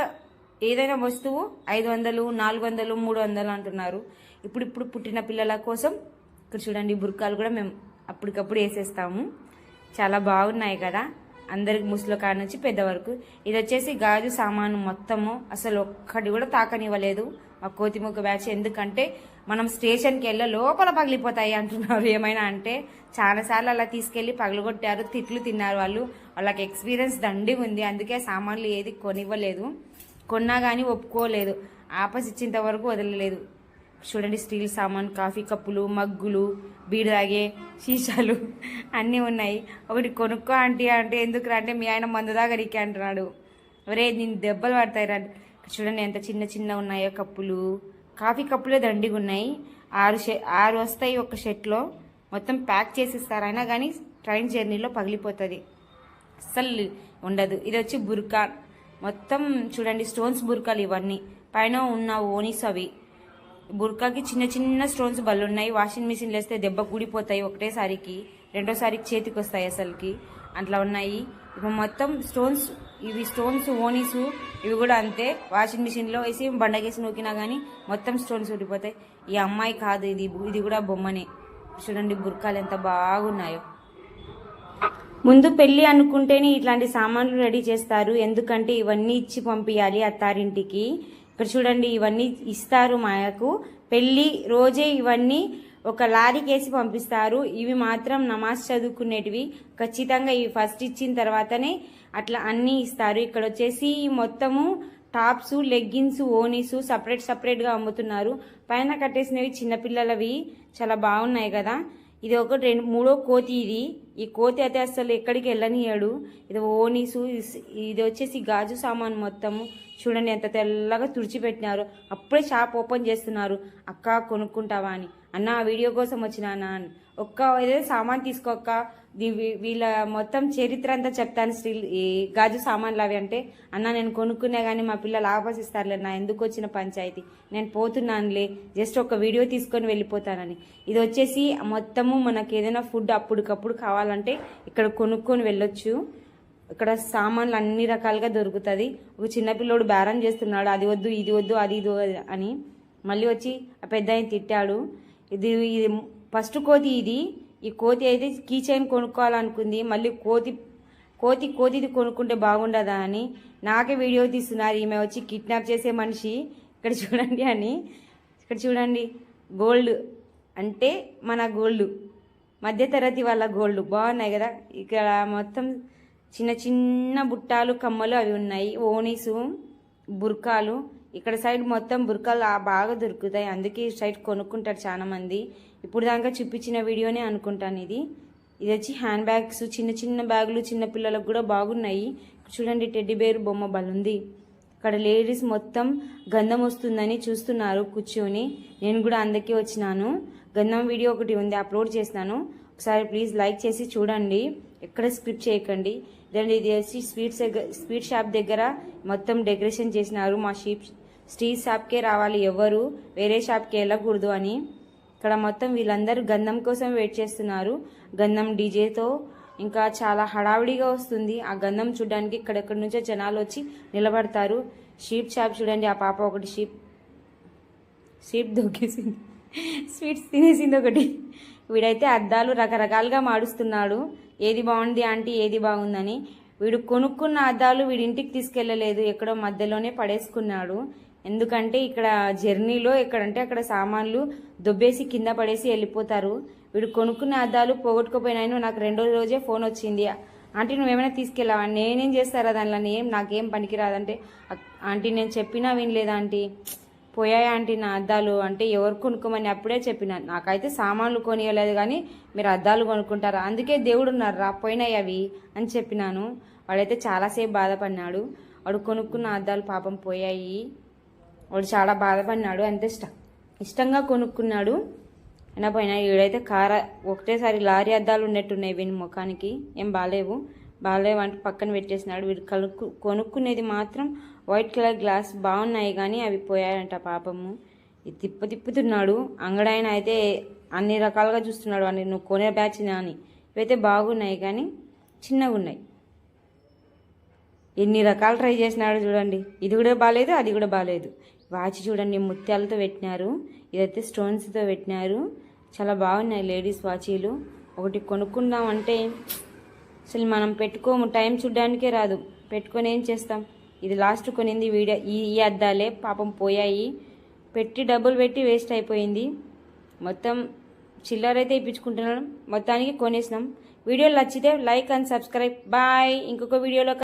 ఏదైనా వస్తువు 500, 400, 300 అంటున్నారు. ఇప్పుడు పుట్టిన పిల్లల కోసం ఇక్కడ చూడండి బుర్కాలు కూడా మేము అప్పటికప్పుడు వేసేస్తాము. చాలా బాగున్నాయి కదా, అందరికి ముసలి కాడ నుంచి పెద్ద వరకు. ఇది వచ్చేసి గాజు సామాను మొత్తము, అసలు ఒక్కటి కూడా తాకనివ్వలేదు మా కోతిముక్క బ్యాచ్. ఎందుకంటే మనం స్టేషన్కి వెళ్ళి లోపల పగిలిపోతాయి అంటున్నారు. ఏమైనా అంటే చాలాసార్లు అలా తీసుకెళ్లి పగలగొట్టారు, తిట్లు తిన్నారు వాళ్ళు. వాళ్ళకి ఎక్స్పీరియన్స్ దండిగా ఉంది, అందుకే సామాన్లు ఏది కొనివ్వలేదు. కొన్నా కానీ ఒప్పుకోలేదు, ఆపస్ ఇచ్చేంత వరకు వదలలేదు. చూడండి స్టీల్ సామాన్, కాఫీ కప్పులు, మగ్గులు, బీడు తాగే సీసాలు అన్నీ ఉన్నాయి. ఒకటి కొనుక్కో ఆంటీ అంటే ఎందుకు రా అంటే మీ ఆయన మందు దాకా రీకే అంటున్నాడు. ఒరే నేను దెబ్బలు పడతాయి రా. చూడండి ఎంత చిన్న చిన్న ఉన్నాయో కప్పులు. కాఫీ కప్పులే దండిగా ఉన్నాయి. 6 వస్తాయి ఒక షెట్లో, మొత్తం ప్యాక్ చేసిస్తారు. అయినా కానీ ట్రైన్ జర్నీలో పగిలిపోతుంది, అస్సలు ఉండదు. ఇది వచ్చి బుర్కా, మొత్తం చూడండి స్టోన్స్ బుర్కాలు ఇవన్నీ. పైన ఉన్న ఓనీస్ అవి. బుర్కాకి చిన్న చిన్న స్టోన్స్ బల్లున్నాయి. వాషింగ్ మిషన్లు వేస్తే దెబ్బ కూడిపోతాయి ఒకటేసారికి, రెండోసారికి చేతికి వస్తాయి అసలుకి, అట్లా ఉన్నాయి. ఇప్పుడు మొత్తం స్టోన్స్, ఇవి స్టోన్స్ ఓనీసు, ఇవి కూడా అంతే. వాషింగ్ మిషన్లో వేసి బండకేసి నూకినా కానీ మొత్తం స్టోన్స్ ఊడిపోతాయి. ఈ అమ్మాయి కాదు, ఇది కూడా బొమ్మనే. చూడండి బుర్కాలు ఎంత బాగున్నాయో. ముందు పెళ్లి అనుకుంటేనే ఇట్లాంటి సామాన్లు రెడీ చేస్తారు, ఎందుకంటే ఇవన్నీ ఇచ్చి పంపించాలి అత్తారింటికి. ఇక్కడ చూడండి ఇవన్నీ ఇస్తారు మాకు. పెళ్లి రోజే ఇవన్నీ ఒక లారీకి వేసి పంపిస్తారు. ఇవి మాత్రం నమాజ్ చదువుకునేటివి, ఖచ్చితంగా ఇవి ఫస్ట్ ఇచ్చిన తర్వాతనే అట్లా అన్నీ ఇస్తారు. ఇక్కడ వచ్చేసి మొత్తము టాప్స్, లెగ్గిన్స్, ఓనీసు సపరేట్గా అమ్ముతున్నారు. పైన కట్టేసినవి చిన్నపిల్లలవి, చాలా బాగున్నాయి కదా. ఇది ఒక 3వ కోతి. ఈ కోతి అయితే అసలు ఎక్కడికి వెళ్ళనియాడు. ఇది ఓనీసు, ఇది వచ్చేసి గాజు సామాన్ మొత్తము. చూడండి ఎంత తెల్లగా తుడిచిపెట్టినారు. అప్పుడే షాప్ ఓపెన్ చేస్తున్నారు. అక్క కొనుక్కుంటావా అని. అన్న వీడియో కోసం వచ్చినానా అని. ఏదో సామాన్ తీసుకోక్క, వీళ్ళ మొత్తం చరిత్ర అంతా చెప్తాను. ఈ గాజు సామాన్లు అవి అంటే అన్న నేను కొనుక్కునే కానీ మా పిల్లలు ఆపసిస్తారులే, నా ఎందుకు వచ్చిన పంచాయతీ, నేను పోతున్నానులే, జస్ట్ ఒక వీడియో తీసుకొని వెళ్ళిపోతానని. ఇది వచ్చేసి మొత్తము మనకి ఏదైనా ఫుడ్ అప్పటికప్పుడు కావాలంటే ఇక్కడ కొనుక్కొని వెళ్ళొచ్చు. ఇక్కడ సామాన్లు అన్ని రకాలుగా దొరుకుతుంది. ఒక చిన్నపిల్లోడు బేరం చేస్తున్నాడు, అది వద్దు ఇది వద్దు అది ఇది అని. మళ్ళీ వచ్చి ఆ పెద్ద ఆయన తిట్టాడు. ఇది ఫస్ట్ కోతి ఇది. ఈ కోతి అయితే కీ చైన్ కొనుక్కోవాలనుకుంది, మళ్ళీ కోతిది కొనుక్కుంటే బాగుండదా అని నాకే వీడియో తీస్తున్నారు. ఈమె వచ్చి కిడ్నాప్ చేసే మనిషి, ఇక్కడ చూడండి అని. ఇక్కడ చూడండి, గోల్డ్ అంటే మన గోల్డ్, మధ్యతరగతి వాళ్ళ గోల్డ్ బాగున్నాయి కదా. ఇక్కడ మొత్తం చిన్న చిన్న బుట్టాలు కమ్మలు అవి ఉన్నాయి, ఓనీసు బుర్కాలు. ఇక్కడ సైడ్ మొత్తం బుర్కాలు బాగా దొరుకుతాయి, అందుకే ఈ సైడ్ కొనుక్కుంటారు చాలా మంది. ఇప్పుడు దాకా చూపించిన వీడియోనే అనుకుంటాను ఇది. ఇది వచ్చి హ్యాండ్ బ్యాగ్స్, చిన్న చిన్న బ్యాగులు చిన్న పిల్లలకు కూడా బాగున్నాయి. చూడండి టెడ్డీ బేర్ బొమ్మ బలుంది. ఇక్కడ లేడీస్ మొత్తం గంధం వస్తుందని చూస్తున్నారు కూర్చొని. నేను కూడా అందుకే వచ్చినాను. గంధం వీడియో ఒకటి ఉంది, అప్లోడ్ చేసినాను, ఒకసారి ప్లీజ్ లైక్ చేసి చూడండి, ఎక్కడ స్క్రిప్ట్ చేయకండి. ఇదండి ఇది వచ్చి స్వీట్ షాప్ దగ్గర మొత్తం డెకరేషన్ చేసినారు. మా స్ట్రీట్ షాప్కే రావాలి, ఎవరు వేరే షాప్కి వెళ్ళకూడదు అని. ఇక్కడ మొత్తం వీళ్ళందరూ గంధం కోసం వెయిట్ చేస్తున్నారు. గంధం డీజేతో ఇంకా చాలా హడావిడిగా వస్తుంది. ఆ గంధం చూడడానికి ఇక్కడెక్కడి నుంచో జనాలు వచ్చి నిలబడతారు. స్వీట్ షాప్ చూడండి, ఆ పాప ఒకటి స్వీట్ దొక్కేసింది, స్వీట్స్ తినేసింది ఒకటి. వీడైతే అద్దాలు రకరకాలుగా మాడుస్తున్నాడు, ఏది బాగుంది ఆంటీ ఏది బాగుందని. వీడు కొనుక్కున్న అద్దాలు వీడింటికి తీసుకెళ్ళలేదు, ఎక్కడో మధ్యలోనే పడేసుకున్నాడు. ఎందుకంటే ఇక్కడ జర్నీలో ఎక్కడంటే అక్కడ సామాన్లు దొబ్బేసి కింద పడేసి వెళ్ళిపోతారు. వీడు కొనుక్కున్న అద్దాలు పోగొట్టుకుపోయినాయి. నాకు రెండో రోజే ఫోన్ వచ్చింది, ఆంటీ నువ్వేమైనా తీసుకెళ్ళావా, నేనేం చేస్తారా దానిలో, నాకేం పనికిరాదంటే, ఆంటీ నేను చెప్పినా వినలేదా ఆంటీ, పోయాయి ఆంటీ నా అద్దాలు అంటే, ఎవరు కొనుక్కోమని అప్పుడే చెప్పిన, నాకైతే సామాన్లు కొనియలేదు కానీ మీరు అద్దాలు కొనుక్కుంటారా, అందుకే దేవుడు ఉన్నారు రా పోయినాయి అవి అని చెప్పినాను. వాడైతే చాలాసేపు బాధపడినాడు. వాడు కొనుక్కున్న అద్దాలు పాపం పోయాయి, వాడు చాలా బాధపడినాడు. అంతే ఇష్టంగా కొనుక్కున్నాడు అయినా పోయినా. వీడైతే ఒకటేసారి లారీ అద్దాలు ఉన్నట్టున్నాయి వీని ముఖానికి, ఏం బాగాలేవు అంటే పక్కన పెట్టేసినాడు. వీడు కొనుక్కునేది మాత్రం వైట్ కలర్ గ్లాస్ బాగున్నాయి కానీ అవి పోయాయంట పాపము. ఇది తిప్పుతున్నాడు. అంగడాయన అయితే అన్ని రకాలుగా చూస్తున్నాడు, అని నువ్వు కొనే బ్యాచ్ అని. ఇవైతే బాగున్నాయి కానీ చిన్నగా ఉన్నాయి. ఎన్ని రకాలు ట్రై చేసినాడు చూడండి, ఇది కూడా బాగాలేదు అది కూడా బాగాలేదు. వాచ్ చూడండి ముత్యాలతో పెట్టినారు, ఇదైతే స్టోన్స్తో పెట్టినారు, చాలా బాగున్నాయి లేడీస్ వాచీలు. ఒకటి కొనుక్కుందామంటే అసలు మనం పెట్టుకోము, టైం చూడడానికే రాదు, పెట్టుకొని ఏం చేస్తాం. ఇది లాస్ట్ కొనింది ఈ అద్దాలే పాపం పోయాయి, డబ్బులు పెట్టి వేస్ట్ అయిపోయింది. మొత్తం చిల్లరైతే ఇప్పించుకుంటున్నాం, మొత్తానికి కొనేసినాం. వీడియో నచ్చితే లైక్ అండ్ సబ్స్క్రైబ్. బాయ్. ఇంకొక వీడియోలో